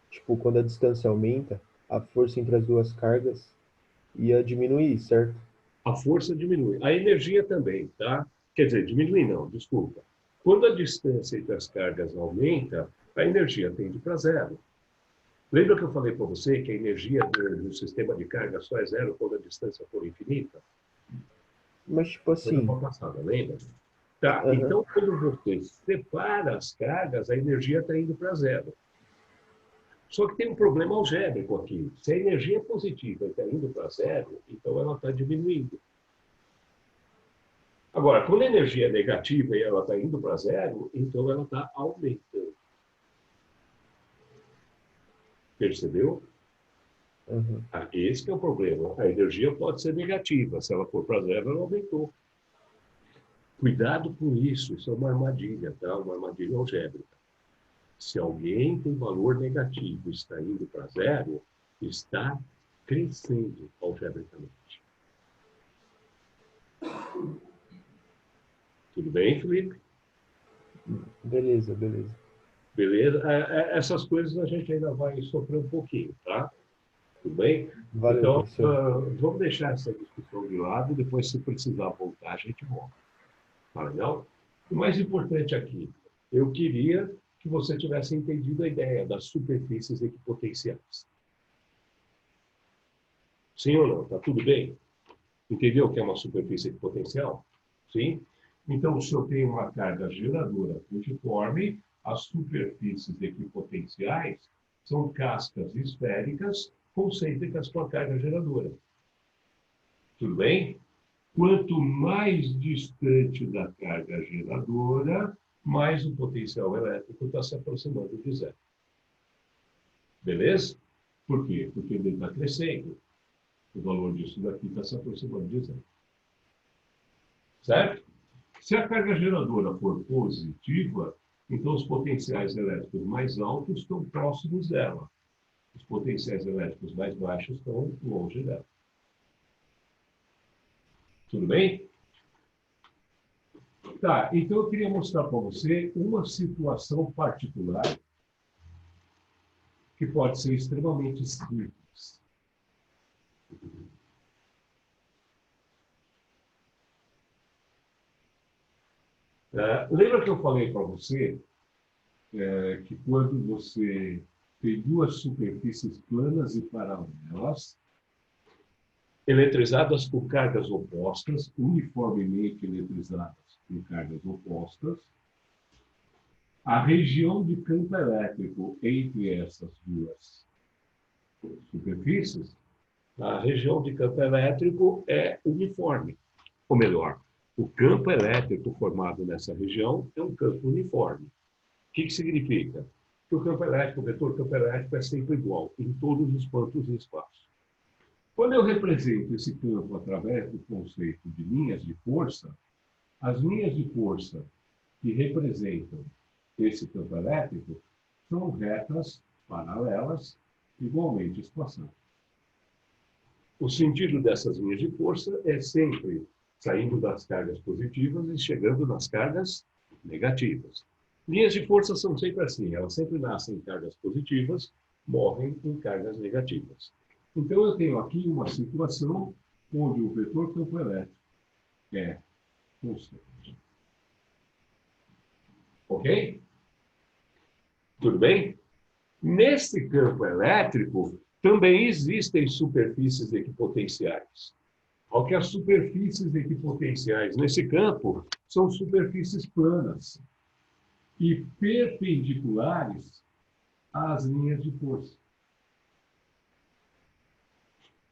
tipo, quando a distância aumenta, a força entre as duas cargas ia diminuir, certo? A força diminui. A energia também, tá? Quer dizer, diminui não, desculpa. Quando a distância entre as cargas aumenta, a energia tende para zero. Lembra que eu falei para você que a energia do sistema de carga só é zero quando a distância for infinita? Mas, tipo Foi na assim, aula passada, lembra? Tá, aham, então quando você separa as cargas, a energia está indo para zero. Só que tem um problema algébrico aqui. Se a energia é positiva e está indo para zero, então ela está diminuindo. Agora, quando a energia é negativa e ela está indo para zero, então ela está aumentando. Percebeu? aham. Esse que é o problema. A energia pode ser negativa. Se ela for para zero, ela aumentou. Cuidado com isso. Isso é uma armadilha, tá? Uma armadilha algébrica. Se alguém tem valor negativo e está indo para zero, está crescendo algebricamente. Tudo bem, Felipe? Beleza, beleza. Beleza? Essas coisas a gente ainda vai sofrer um pouquinho, tá? Tudo bem? Valeu, Então, professor. vamos deixar essa discussão de lado, depois, se precisar voltar, a gente volta. Tá legal? O mais importante aqui, eu queria que você tivesse entendido a ideia das superfícies equipotenciais. Sim ou não? Tá tudo bem? Entendeu o que é uma superfície equipotencial? Sim? Então, se eu tenho uma carga geradora multiforme, as superfícies equipotenciais são cascas esféricas concêntricas com a carga geradora. Tudo bem? Quanto mais distante da carga geradora, mais o potencial elétrico está se aproximando de zero. Beleza? Por quê? Porque ele está crescendo. O valor disso daqui está se aproximando de zero. Certo? Se a carga geradora for positiva, então os potenciais elétricos mais altos estão próximos dela. Os potenciais elétricos mais baixos estão longe dela. Tudo bem? Tá, então eu queria mostrar para você uma situação particular que pode ser extremamente simples. Lembra que eu falei para você que quando você tem duas superfícies planas e paralelas, eletrizadas por cargas opostas, uniformemente eletrizadas por cargas opostas, a região de campo elétrico entre essas duas superfícies, a região de campo elétrico é uniforme. ou melhor, o campo elétrico formado nessa região é um campo uniforme. O que significa? Que o campo elétrico, o vetor campo elétrico é sempre igual em todos os pontos do espaço. Quando eu represento esse campo através do conceito de linhas de força, as linhas de força que representam esse campo elétrico são retas paralelas igualmente espaçadas. O sentido dessas linhas de força é sempre saindo das cargas positivas e chegando nas cargas negativas. Linhas de força são sempre assim, elas sempre nascem em cargas positivas, morrem em cargas negativas. Então, eu tenho aqui uma situação onde o vetor campo elétrico é constante. Ok? Tudo bem? Nesse campo elétrico, também existem superfícies equipotenciais. Ao que as superfícies equipotenciais nesse campo são superfícies planas e perpendiculares às linhas de força.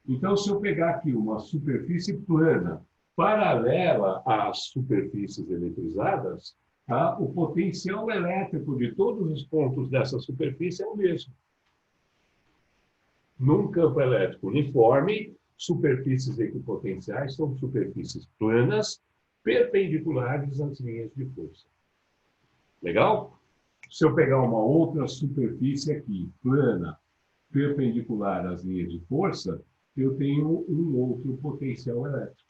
Então, se eu pegar aqui uma superfície plana paralela às superfícies eletrizadas, tá? O potencial elétrico de todos os pontos dessa superfície é o mesmo. Num campo elétrico uniforme, superfícies equipotenciais são superfícies planas perpendiculares às linhas de força. Legal? Se eu pegar uma outra superfície aqui, plana, perpendicular às linhas de força, eu tenho um outro potencial elétrico.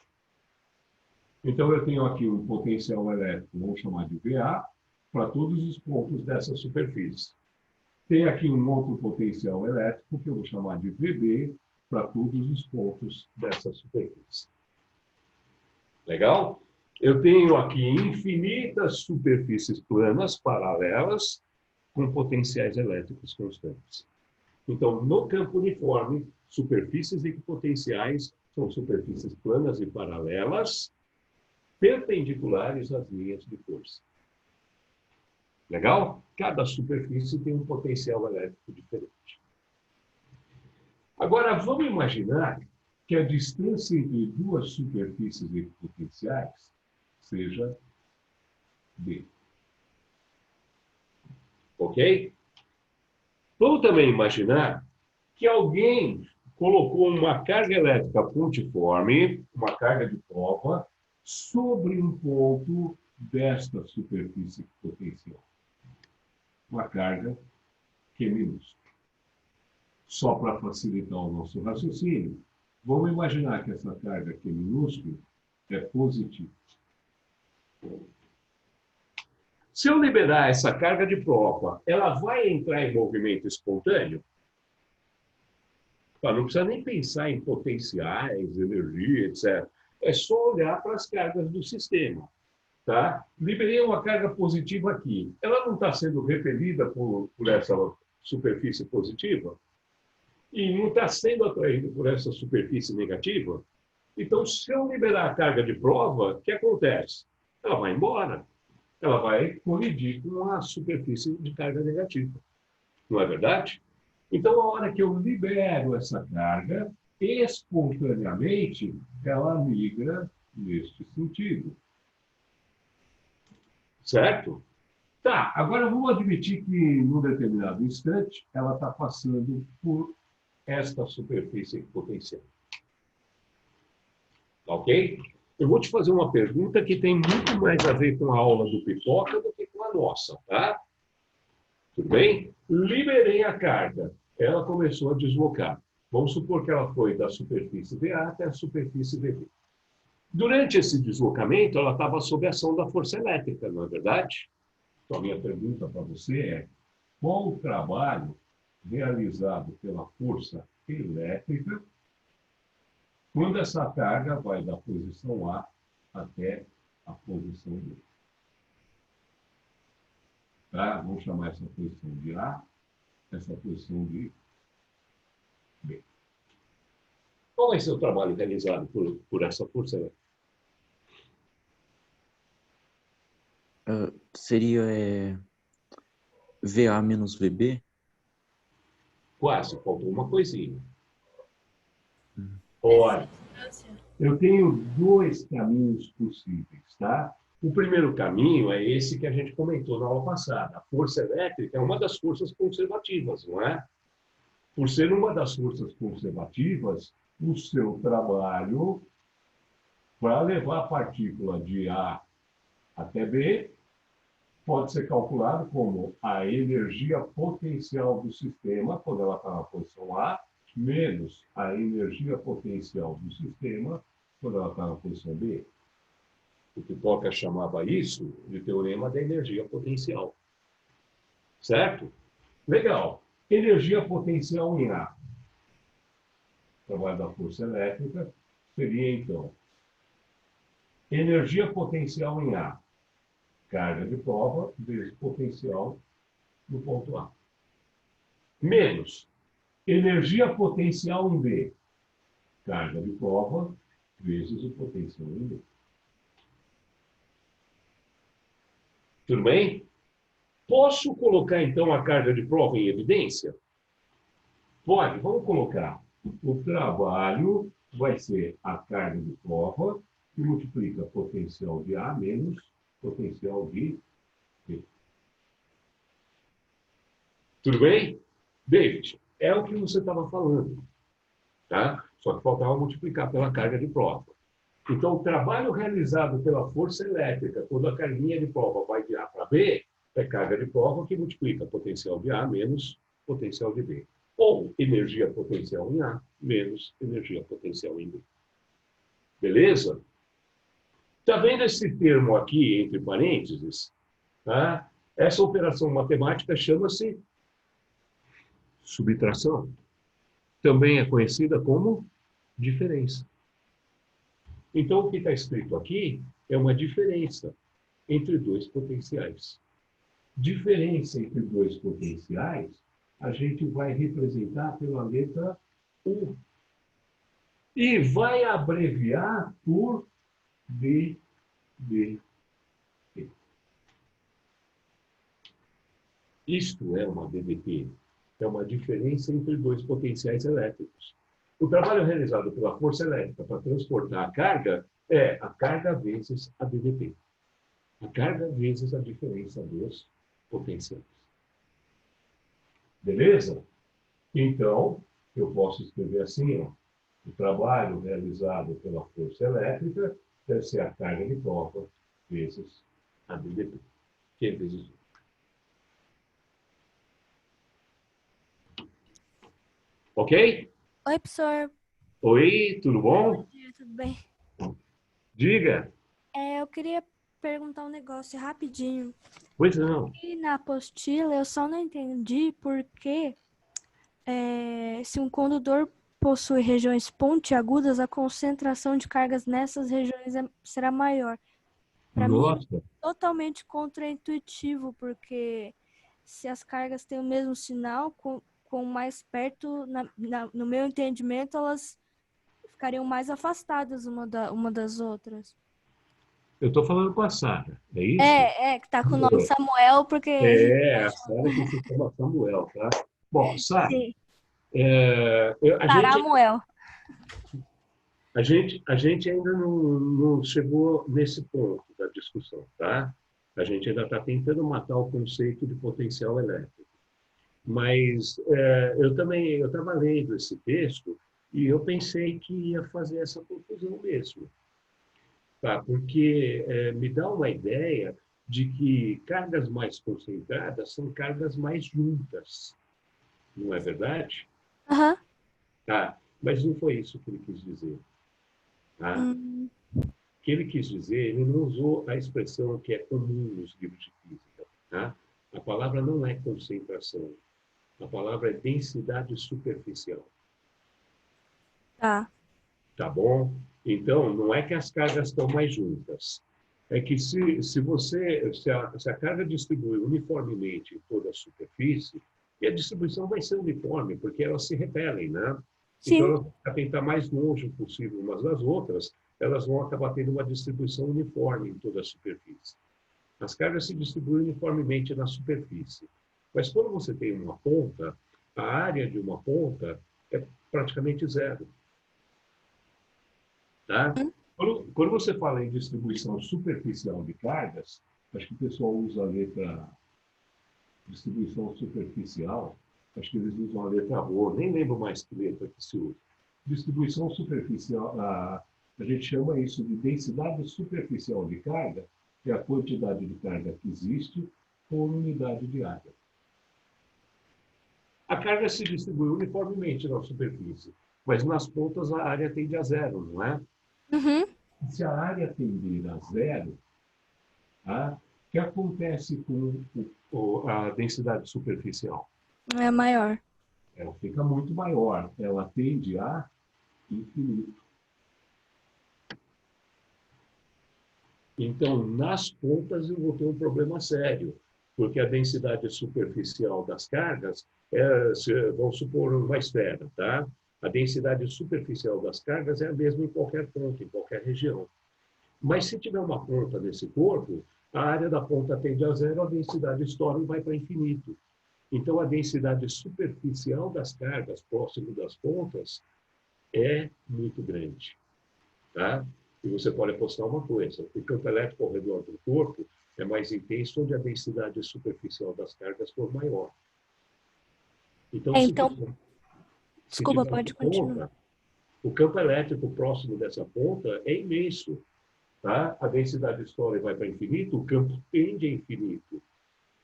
Então, eu tenho aqui um potencial elétrico, vamos chamar de VA, para todos os pontos dessa superfície. Tem aqui um outro potencial elétrico, que eu vou chamar de VB, para todos os pontos dessa superfície. Legal? Eu tenho aqui infinitas superfícies planas, paralelas, com potenciais elétricos constantes. Então, no campo uniforme, superfícies equipotenciais são superfícies planas e paralelas, perpendiculares às linhas de força. Legal? Cada superfície tem um potencial elétrico diferente. Agora, vamos imaginar que a distância entre duas superfícies equipotenciais seja D. Ok? Vamos também imaginar que alguém colocou uma carga elétrica pontiforme, uma carga de prova, sobre um ponto desta superfície equipotencial. Uma carga que é minúscula. Só para facilitar o nosso raciocínio, vamos imaginar que essa carga que é minúscula é positiva. Se eu liberar essa carga de prova, ela vai entrar em movimento espontâneo? Não precisa nem pensar em potenciais, energia, etc. É só olhar para as cargas do sistema. Tá? Liberei uma carga positiva aqui. Ela não está sendo repelida por essa superfície positiva? E não está sendo atraída por essa superfície negativa? Então, se eu liberar a carga de prova, o que acontece? Ela vai embora. Ela vai colidir com a superfície de carga negativa. Não é verdade? Então, a hora que eu libero essa carga, espontaneamente, ela migra neste sentido. Certo? Tá, agora vamos admitir que, num determinado instante, ela está passando por esta superfície equipotencial. Ok? Eu vou te fazer uma pergunta que tem muito mais a ver com a aula do Pipoca do que com a nossa, tá? Tudo bem? Liberei a carga. Ela começou a deslocar. Vamos supor que ela foi da superfície VA até a superfície VB. Durante esse deslocamento, ela estava sob a ação da força elétrica, não é verdade? Então, a minha pergunta para você é: qual o trabalho realizado pela força elétrica quando essa carga vai da posição A até a posição B? Tá? Vamos chamar essa posição de A, essa posição de B. Qual vai ser o trabalho realizado por essa força elétrica? Seria VA menos VB? Quase, faltou uma coisinha. Olha, Eu tenho dois caminhos possíveis, tá? O primeiro caminho é esse que a gente comentou na aula passada. A força elétrica é uma das forças conservativas, não é? Por ser uma das forças conservativas, o seu trabalho para levar a partícula de A até B pode ser calculado como a energia potencial do sistema, quando ela está na posição A, menos a energia potencial do sistema, quando ela está na posição B. O Pipoca chamava isso de teorema da energia potencial. Certo? Legal. Energia potencial em A. Trabalho da força elétrica seria, então, energia potencial em A. Carga de prova vezes potencial no ponto A. Menos energia potencial em B. Carga de prova vezes o potencial em B. Tudo bem? Posso colocar, então, a carga de prova em evidência? Pode, vamos colocar. O trabalho vai ser a carga de prova que multiplica potencial de A menos potencial de B. Tudo bem? David, é o que você estava falando. Tá? Só que faltava multiplicar pela carga de prova. Então, o trabalho realizado pela força elétrica, quando a carguinha de prova vai de A para B, é carga de prova que multiplica potencial de A menos potencial de B. Ou energia potencial em A menos energia potencial em B. Beleza? Está vendo esse termo aqui, entre parênteses? Tá? Essa operação matemática chama-se subtração. Também é conhecida como diferença. Então, o que está escrito aqui é uma diferença entre dois potenciais. Diferença entre dois potenciais, a gente vai representar pela letra U. E vai abreviar por DDT. Isto é uma DDT. É uma diferença entre dois potenciais elétricos. O trabalho realizado pela força elétrica para transportar a carga é a carga vezes a DDT. A carga vezes a diferença dos potenciais. Beleza? Então, eu posso escrever assim, ó, o trabalho realizado pela força elétrica deve ser a carga de prova vezes a DDT. Que é vezes 1. Ok? Oi, professor. Oi, tudo bom? Bom dia, tudo bem? Diga. Eu queria perguntar um negócio rapidinho. Pois não. E na apostila eu só não entendi por que se um condutor possui regiões pontiagudas, a concentração de cargas nessas regiões será maior. Para mim, Nossa. é totalmente contraintuitivo, porque se as cargas têm o mesmo sinal, com mais perto, no meu entendimento, elas ficariam mais afastadas uma das outras. Eu estou falando com a Sara, é isso? Que tá com o nome Samuel, porque... a Sara que se chama Samuel, tá? Bom, Sara, Sim. Samuel. A gente ainda não chegou nesse ponto da discussão, tá? A gente ainda está tentando matar o conceito de potencial elétrico. Mas eu estava lendo esse texto e eu pensei que ia fazer essa confusão mesmo. Tá? Porque me dá uma ideia de que cargas mais concentradas são cargas mais juntas. Não é verdade? Aham. Tá? Mas não foi isso que ele quis dizer. Tá? O que ele quis dizer, ele não usou a expressão que é comum nos livros de física. Tá? A palavra não é concentração. A palavra é densidade superficial. Tá. Tá bom? Então, não é que as cargas estão mais juntas. É que se a carga distribui uniformemente em toda a superfície, e a distribuição vai ser uniforme, porque elas se repelem, né? Sim. Então, elas vão tentar mais longe possível umas das outras, elas vão acabar tendo uma distribuição uniforme em toda a superfície. As cargas se distribuem uniformemente na superfície. Mas quando você tem uma ponta, a área de uma ponta é praticamente zero. tá? Quando você fala em distribuição superficial de cargas, acho que o pessoal usa a letra distribuição superficial, acho que eles usam a letra Rho, nem lembro mais que letra que se usa. Distribuição superficial, a gente chama isso de densidade superficial de carga, que é a quantidade de carga que existe por unidade de área. A carga se distribui uniformemente na superfície, mas nas pontas a área tende a zero, não é? Uhum. Se a área tender a zero, tá? O que acontece com a densidade superficial? É maior. Ela fica muito maior, ela tende a infinito. Então, nas pontas eu vou ter um problema sério, porque a densidade superficial das cargas vamos supor uma esfera, tá? A densidade superficial das cargas é a mesma em qualquer ponto, em qualquer região. Mas se tiver uma ponta nesse corpo, a área da ponta tende a zero, a densidade estoura e vai para infinito. Então, a densidade superficial das cargas próximo das pontas é muito grande, tá? E você pode apostar uma coisa, o campo elétrico ao redor do corpo é mais intenso onde a densidade superficial das cargas for maior. Então, Desculpa, tiver pode uma continuar. ponta, o campo elétrico próximo dessa ponta é imenso, tá? A densidade estoura e vai para infinito, o campo tende a infinito.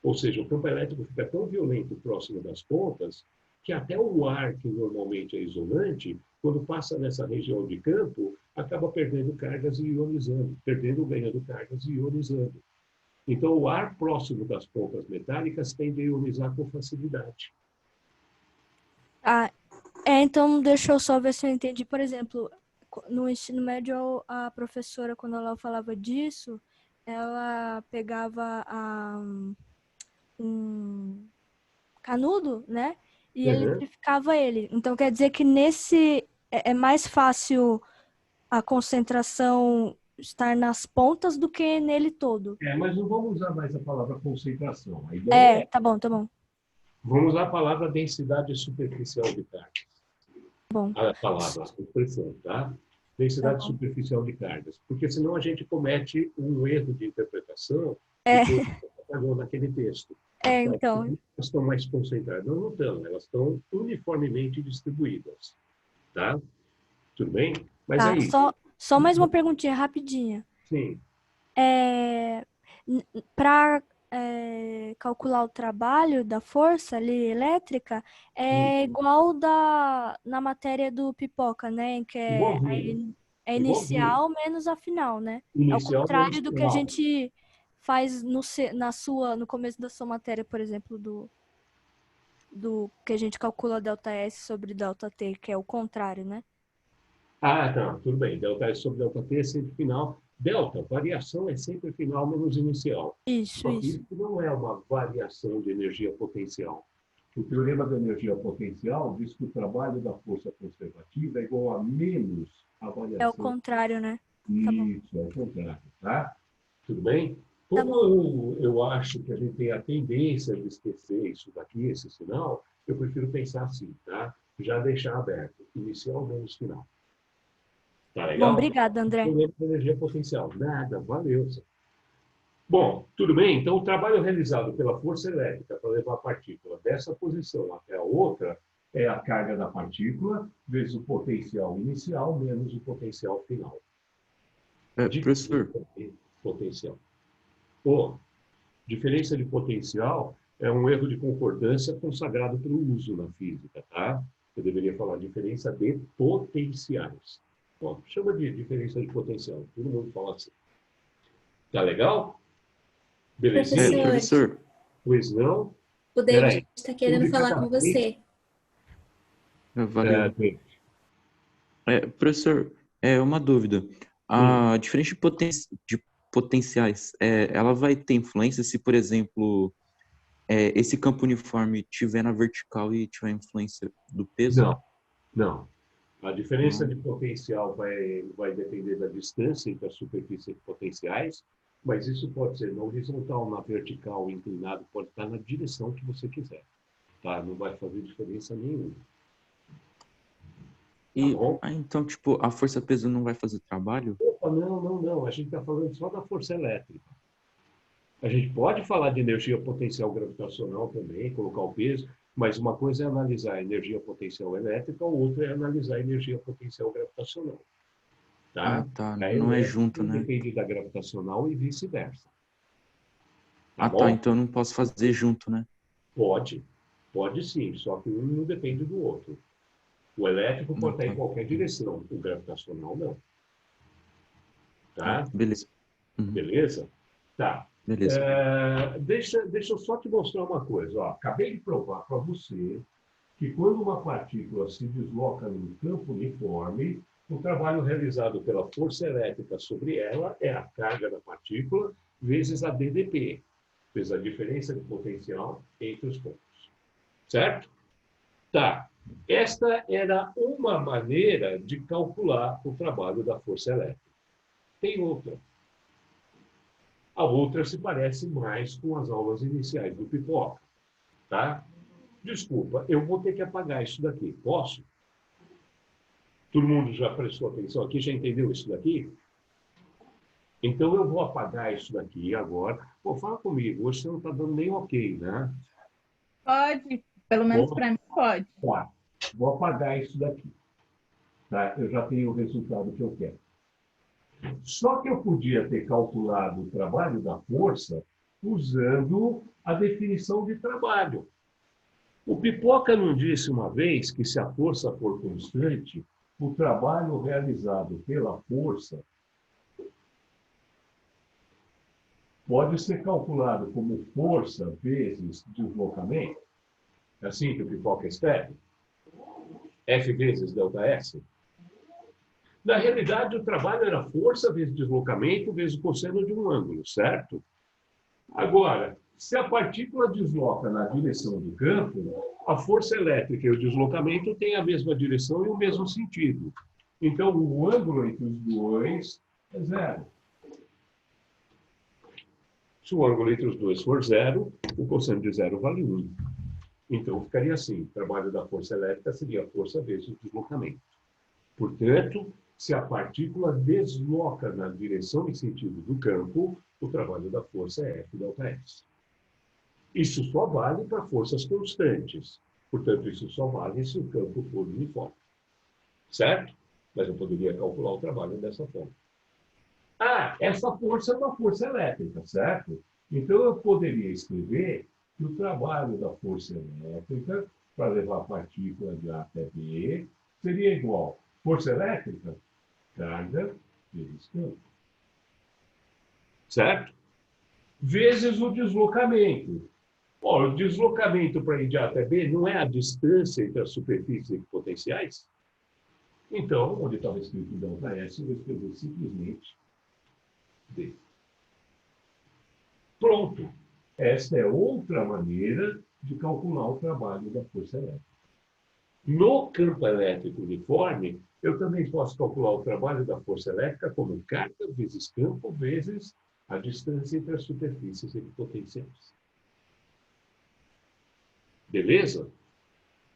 Ou seja, o campo elétrico fica tão violento próximo das pontas que até o ar, que normalmente é isolante, quando passa nessa região de campo, acaba perdendo cargas e ionizando, ganhando cargas e ionizando. Então, o ar próximo das pontas metálicas tende a ionizar com facilidade. Então deixa eu só ver se eu entendi. Por exemplo, no ensino médio, a professora, quando ela falava disso, ela pegava um canudo, né? E eletrificava ele. Então quer dizer que nesse é mais fácil a concentração estar nas pontas do que nele todo. Mas não vamos usar mais a palavra concentração. A ideia Tá bom. Vamos usar a palavra densidade superficial de cargas. Bom. A palavra, a expressão, tá? Densidade superficial de cargas. Porque senão a gente comete um erro de interpretação que falou naquele texto. Então. Elas estão mais concentradas. Não estão, elas estão uniformemente distribuídas. Tá? Tudo bem? Mas aí... Só mais uma perguntinha rapidinha. Sim. Para calcular o trabalho da força ali elétrica, é igual na matéria do Pipoca, né? Em que é inicial menos a final, né? Inicial, ao contrário do que a gente faz no começo da sua matéria, por exemplo, do que a gente calcula ΔS sobre ΔT, que é o contrário, né? Tá, tudo bem. ΔS sobre ΔT é sempre final. Delta, variação é sempre final menos inicial. Isso. Isso não é uma variação de energia potencial. O teorema da energia potencial diz que o trabalho da força conservativa é igual a menos a variação. É o contrário, né? Isso, é o contrário, tá? Tudo bem? Como eu acho que a gente tem a tendência de esquecer isso daqui, esse sinal, eu prefiro pensar assim, tá? Já deixar aberto, inicial menos final. Tá legal? Bom, obrigada, André. Energia potencial. Nada, valeu. Bom, tudo bem? Então, o trabalho realizado pela força elétrica para levar a partícula dessa posição até a outra é a carga da partícula vezes o potencial inicial menos o potencial final. Professor. Potencial. Diferença de potencial é um erro de concordância consagrado pelo uso na física, tá? Eu deveria falar diferença de potenciais. Chama de diferença de potencial. Todo mundo fala assim. Tá legal? Beleza? Professor. Pois não? O David está querendo falar com você. Valeu. Professor, uma dúvida. A diferença de potenciais, ela vai ter influência se, por exemplo, esse campo uniforme tiver na vertical e tiver influência do peso? Não. A diferença de potencial vai depender da distância entre as superfícies potenciais, mas isso pode ser na horizontal, na vertical, inclinado, pode estar na direção que você quiser. Tá? Não vai fazer diferença nenhuma. E, bom? então, tipo, a força-peso não vai fazer trabalho? Opa, não. A gente está falando só da força elétrica. A gente pode falar de energia potencial gravitacional também, colocar o peso, mas uma coisa é analisar a energia potencial elétrica, outra é analisar a energia potencial gravitacional. Ah, Tá? tá. A Não é elétrica junto, né? depende da gravitacional e vice-versa. Tá Ah, tá. bom? Então eu não posso fazer junto, né? Pode sim, só que um não depende do outro. O elétrico Não, pode estar em tá. qualquer direção, o gravitacional não. Ah, Tá? beleza. Uhum, Beleza? Tá. beleza. Deixa eu só te mostrar uma coisa. Ó. Acabei de provar para você que quando uma partícula se desloca num campo uniforme, o trabalho realizado pela força elétrica sobre ela é a carga da partícula vezes a DDP, vezes a diferença de potencial entre os pontos. Certo? Tá. Esta era uma maneira de calcular o trabalho da força elétrica. Tem outra. A outra se parece mais com as aulas iniciais do Pipoca. Tá? Desculpa, eu vou ter que apagar isso daqui. Posso? Todo mundo já prestou atenção aqui, já entendeu isso daqui? Então eu vou apagar isso daqui agora. Pô, fala comigo, hoje você não está dando nem ok, né? Pode, pelo menos para mim pode. Tá. Vou apagar isso daqui. Tá? Eu já tenho o resultado que eu quero. Só que eu podia ter calculado o trabalho da força usando a definição de trabalho. O Pipoca não disse uma vez que se a força for constante, o trabalho realizado pela força pode ser calculado como força vezes deslocamento? É assim que o Pipoca escreve? F vezes ΔS? Na realidade, o trabalho era força vezes deslocamento vezes o cosseno de um ângulo, certo? Agora, se a partícula desloca na direção do campo, a força elétrica e o deslocamento têm a mesma direção e o mesmo sentido. Então, o ângulo entre os dois é zero. Se o ângulo entre os dois for zero, o cosseno de zero vale 1. Então, ficaria assim: o trabalho da força elétrica seria a força vezes o deslocamento. Portanto, se a partícula desloca na direção e sentido do campo, o trabalho da força é F ΔS. Isso só vale para forças constantes. Portanto, isso só vale se o campo for uniforme. Certo? Mas eu poderia calcular o trabalho dessa forma. Ah, essa força é uma força elétrica, certo? Então, eu poderia escrever que o trabalho da força elétrica para levar a partícula de A até B seria igual força elétrica, carga vezes campo. Certo? Vezes o deslocamento. Ora, o deslocamento para ir de A até B não é a distância entre as superfícies equipotenciais? Então, onde estava escrito ΔS, eu vou escrever simplesmente D. Pronto. Esta é outra maneira de calcular o trabalho da força elétrica. No campo elétrico uniforme, eu também posso calcular o trabalho da força elétrica como carga vezes campo vezes a distância entre as superfícies equipotenciais. Beleza?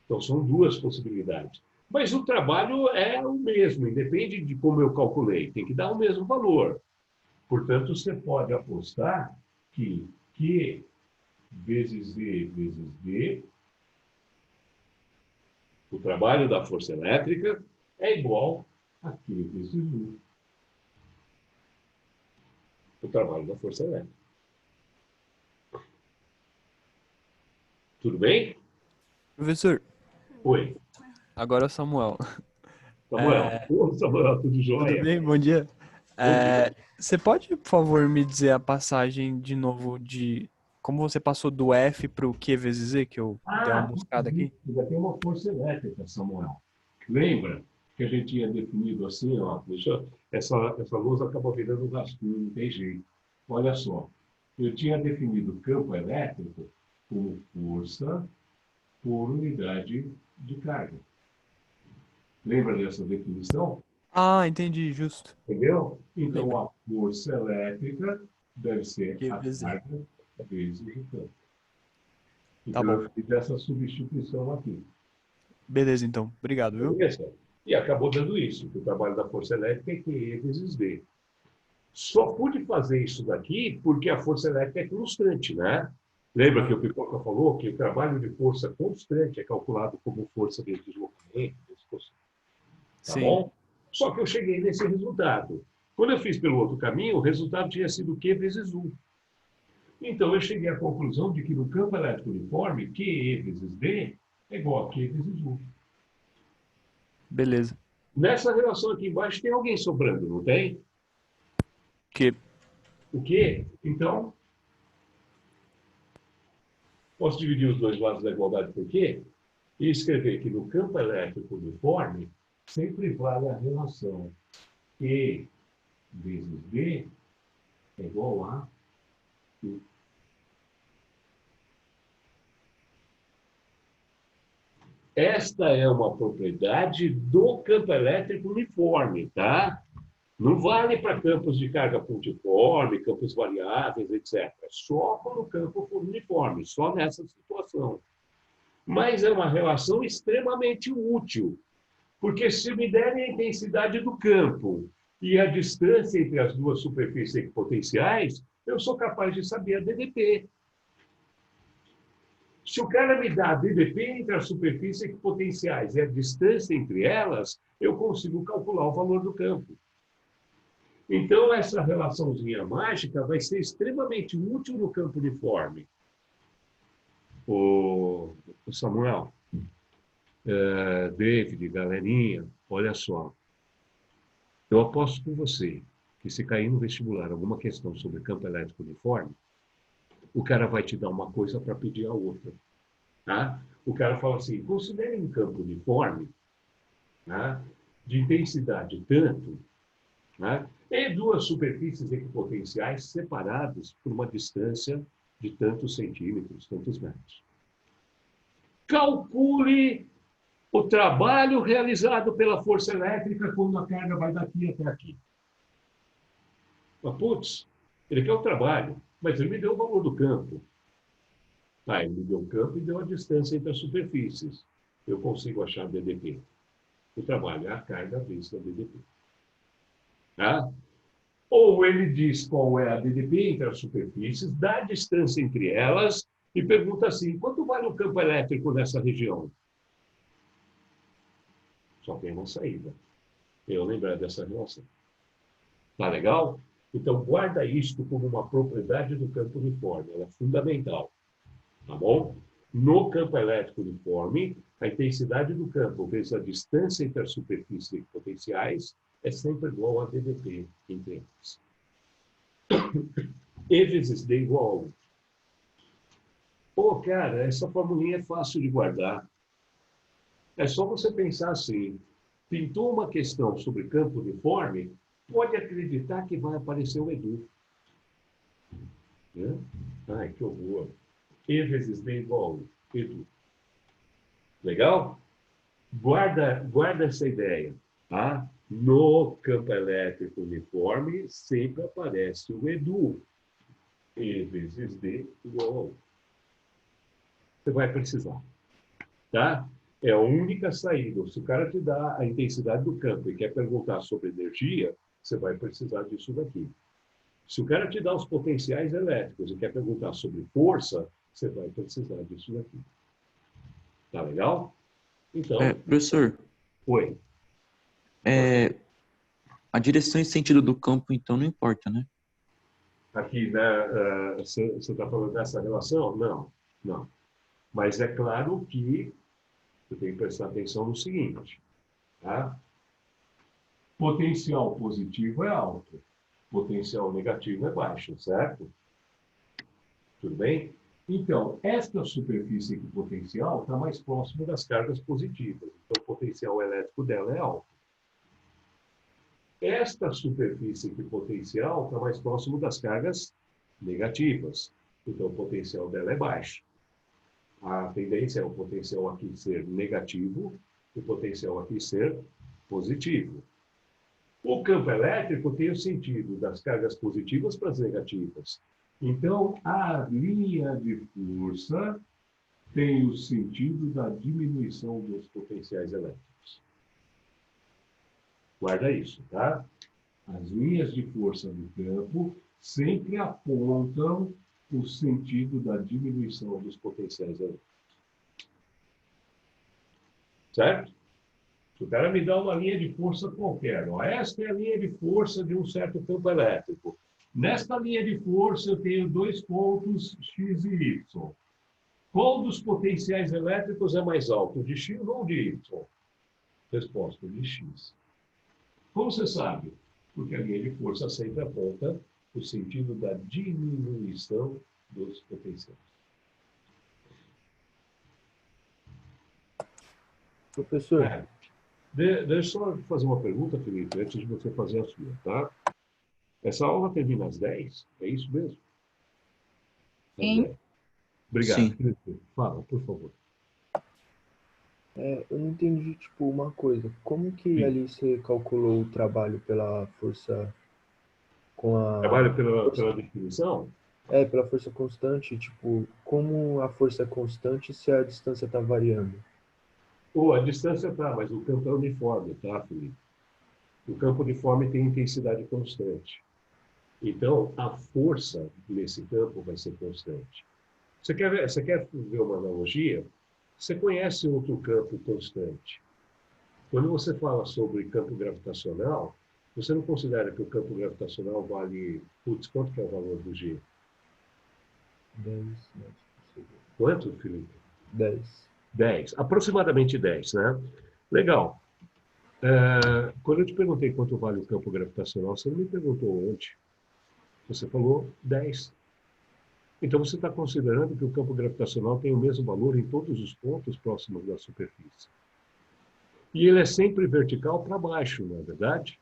Então, são duas possibilidades. Mas o trabalho é o mesmo, independe de como eu calculei, tem que dar o mesmo valor. Portanto, você pode apostar que Q vezes V vezes D, o trabalho da força elétrica, é igual a Q vezes U, o trabalho da força elétrica. Tudo bem? Professor, Oi. agora é o Samuel. Samuel. Ô, Samuel, tudo Tudo jóia? bem? Bom dia. Bom dia. Você pode, por favor, me dizer a passagem de novo de como você passou do F para o Q vezes Z, que eu dei uma buscada aqui? Ainda tem uma força elétrica, Samuel. Lembra que a gente tinha definido assim, ó, essa lousa acaba virando um rascunho, não tem jeito. Olha só, eu tinha definido o campo elétrico como força por unidade de carga. Lembra dessa definição? Ah, entendi, justo. Entendeu? Então, Lembro. a força elétrica deve ser Q a vezes Z. carga vezes o campo. Tá Então, bom. eu fiz essa substituição aqui. Beleza, então. Obrigado, viu? Beleza? E acabou dando isso, que o trabalho da força elétrica é QE vezes V. Só pude fazer isso daqui porque a força elétrica é constante, né? Lembra que o Pipoca falou que o trabalho de força constante é calculado como força de deslocamento, tá Sim. bom? Só que eu cheguei nesse resultado. Quando eu fiz pelo outro caminho, o resultado tinha sido Q vezes U. Então, eu cheguei à conclusão de que no campo elétrico uniforme, QE vezes D é igual a Q vezes U. Beleza. Nessa relação aqui embaixo tem alguém sobrando, não tem? Que O quê? Então, posso dividir os dois lados da igualdade por quê? E escrever que no campo elétrico uniforme sempre vale a relação Q vezes D é igual a U. Esta é uma propriedade do campo elétrico uniforme, tá? Não vale para campos de carga pontiforme, campos variáveis, etc. Só quando o campo for uniforme, só nessa situação. Mas é uma relação extremamente útil, porque se me derem a intensidade do campo e a distância entre as duas superfícies equipotenciais, eu sou capaz de saber a DDP. Se o cara me dá a DDP entre as superfícies equipotenciais e a distância entre elas, eu consigo calcular o valor do campo. Então, essa relaçãozinha mágica vai ser extremamente útil no campo uniforme. O Samuel, David, galerinha, olha só. Eu aposto com você que se cair no vestibular alguma questão sobre campo elétrico uniforme, o cara vai te dar uma coisa para pedir a outra. Tá? O cara fala assim, considere um campo uniforme, tá? De intensidade tanto, tá? E duas superfícies equipotenciais separadas por uma distância de tantos centímetros, tantos metros. Calcule o trabalho realizado pela força elétrica quando a carga vai daqui até aqui. Mas, putz, ele quer o trabalho, mas ele me deu o valor do campo. Ele me deu o campo e deu a distância entre as superfícies. Eu consigo achar a DDP. O trabalho é a carga vezes a DDP. Tá? Ou ele diz qual é a DDP entre as superfícies, dá a distância entre elas e pergunta assim, quanto vale o campo elétrico nessa região? Só tem uma saída. Eu lembrar dessa relação. Tá legal? Então, guarda isto como uma propriedade do campo uniforme. Ela é fundamental. Tá bom? No campo elétrico uniforme, a intensidade do campo vezes a distância entre as superfícies equipotenciais é sempre igual a DDP entre elas. E vezes D igual a 1. Pô, cara, essa formulinha é fácil de guardar. É só você pensar assim, pintou uma questão sobre campo uniforme, pode acreditar que vai aparecer o Edu. Né? Ai, que horror. E vezes D igual a 1. Edu. Legal? Guarda essa ideia. Tá? No campo elétrico uniforme, sempre aparece o Edu. E vezes D igual a 1. Você vai precisar. Tá? É a única saída. Se o cara te dá a intensidade do campo e quer perguntar sobre energia, você vai precisar disso daqui. Se o cara te dá os potenciais elétricos e quer perguntar sobre força, você vai precisar disso daqui. Tá legal? Então... professor. Oi. A direção e sentido do campo, então, não importa, né? Aqui, né, você está falando dessa relação? Não, não. Mas é claro que você tem que prestar atenção no seguinte, tá? Potencial positivo é alto, potencial negativo é baixo, certo? Tudo bem? Então, esta superfície equipotencial está mais próxima das cargas positivas, então o potencial elétrico dela é alto. Esta superfície equipotencial está mais próximo das cargas negativas, então o potencial dela é baixo. A tendência é o potencial aqui ser negativo e o potencial aqui ser positivo. O campo elétrico tem o sentido das cargas positivas para as negativas. Então, a linha de força tem o sentido da diminuição dos potenciais elétricos. Guarda isso, tá? As linhas de força do campo sempre apontam o sentido da diminuição dos potenciais elétricos. Certo? Se o cara me dá uma linha de força qualquer, ó, esta é a linha de força de um certo campo elétrico. Nesta linha de força eu tenho 2 pontos X e Y. Qual dos potenciais elétricos é mais alto, de X ou de Y? Resposta, de X. Como você sabe? Porque a linha de força sempre aponta o sentido da diminuição dos potenciais. Professor, Deixa eu só fazer uma pergunta, Felipe, antes de você fazer a sua, tá? Essa aula termina às 10? É isso mesmo? Sim. 10. Obrigado, Sim. Felipe. Fala, por favor. eu não entendi, tipo, uma coisa. Como que Sim. ali você calculou o trabalho pela força com a... Trabalho pela definição? pela força constante, tipo, como a força é constante se a distância está variando? A distância tá, mas o campo é uniforme, tá, Felipe? O campo uniforme tem intensidade constante. Então, a força nesse campo vai ser constante. Você quer ver uma analogia? Você conhece outro campo constante. Quando você fala sobre campo gravitacional, você não considera que o campo gravitacional vale... Putz, quanto que é o valor do G? 10 metros por segundo. Quanto, Felipe? 10. 10. Aproximadamente 10, né? Legal. Quando eu te perguntei quanto vale o campo gravitacional, você não me perguntou onde. Você falou 10. Então, você está considerando que o campo gravitacional tem o mesmo valor em todos os pontos próximos da superfície. E ele é sempre vertical para baixo, não é verdade?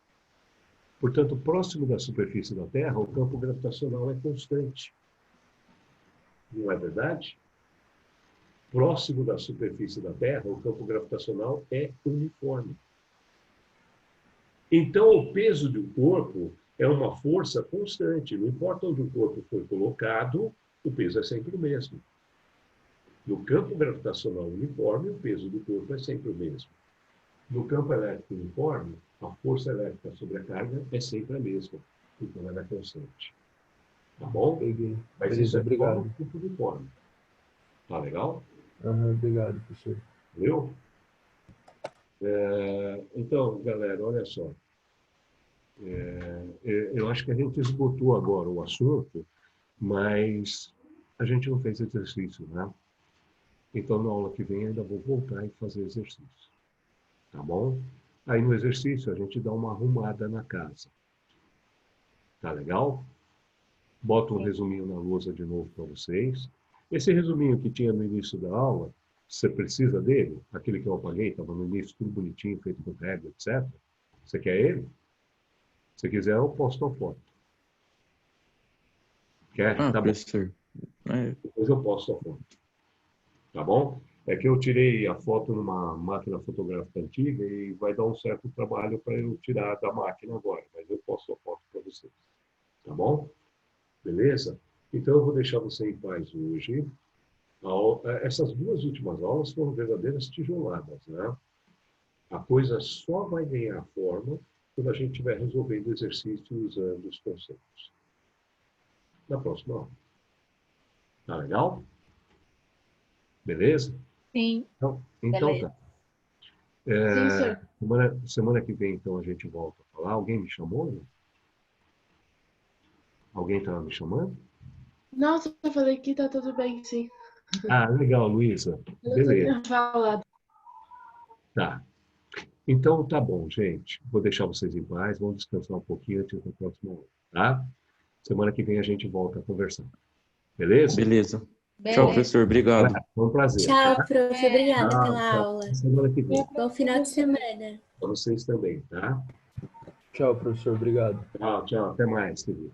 Portanto, próximo da superfície da Terra, o campo gravitacional é constante. Não é verdade? Próximo da superfície da Terra, o campo gravitacional é uniforme. Então, o peso do corpo é uma força constante. Não importa onde o corpo foi colocado, o peso é sempre o mesmo. No campo gravitacional uniforme, o peso do corpo é sempre o mesmo. No campo elétrico uniforme, a força elétrica sobre a carga é sempre a mesma. Então, ela é constante. Tá bom? Peguei. Mas Beleza, isso é obrigado. no campo uniforme. Tá legal? Obrigado, professor. Valeu? Então, galera, olha só. Eu acho que a gente esgotou agora o assunto, mas a gente não fez exercício, né? Então, na aula que vem, ainda vou voltar e fazer exercício. Tá bom? Aí, no exercício, a gente dá uma arrumada na casa. Tá legal? Bota um resuminho na lousa de novo para vocês. Esse resuminho que tinha no início da aula, você precisa dele? Aquele que eu apaguei, estava no início, tudo bonitinho, feito com régua, etc. Você quer ele? Se quiser, eu posto a foto. Quer? Tá bom. Professor. Depois eu posto a foto. Tá bom? É que eu tirei a foto numa máquina fotográfica antiga e vai dar um certo trabalho para eu tirar da máquina agora. Mas eu posto a foto para vocês. Tá bom? Beleza? Então eu vou deixar você em paz hoje. Essas 2 últimas aulas foram verdadeiras tijoladas, né? A coisa só vai ganhar forma quando a gente estiver resolvendo o exercício usando os conceitos. Na próxima aula. Tá legal? Beleza? Sim. Então Beleza. tá. Sim, senhor. Semana que vem, então, a gente volta a falar. Alguém me chamou? Né? Alguém estava me chamando? Nossa, eu falei que tá tudo bem, sim. Legal, Luísa. Eu Beleza. tinha falado. Tá. Então, tá bom, gente. Vou deixar vocês em paz. Vamos descansar um pouquinho antes da próxima aula, tá? Semana que vem a gente volta a conversar. Beleza? Beleza. Beleza. Tchau, professor. Obrigado. Foi um prazer. Tchau, Tá? prof. Obrigada Tchau, pela tchau. aula. Semana que vem. Bom final de semana. Para vocês também, tá? Tchau, professor. Obrigado. Tchau, tchau. Até mais, querido.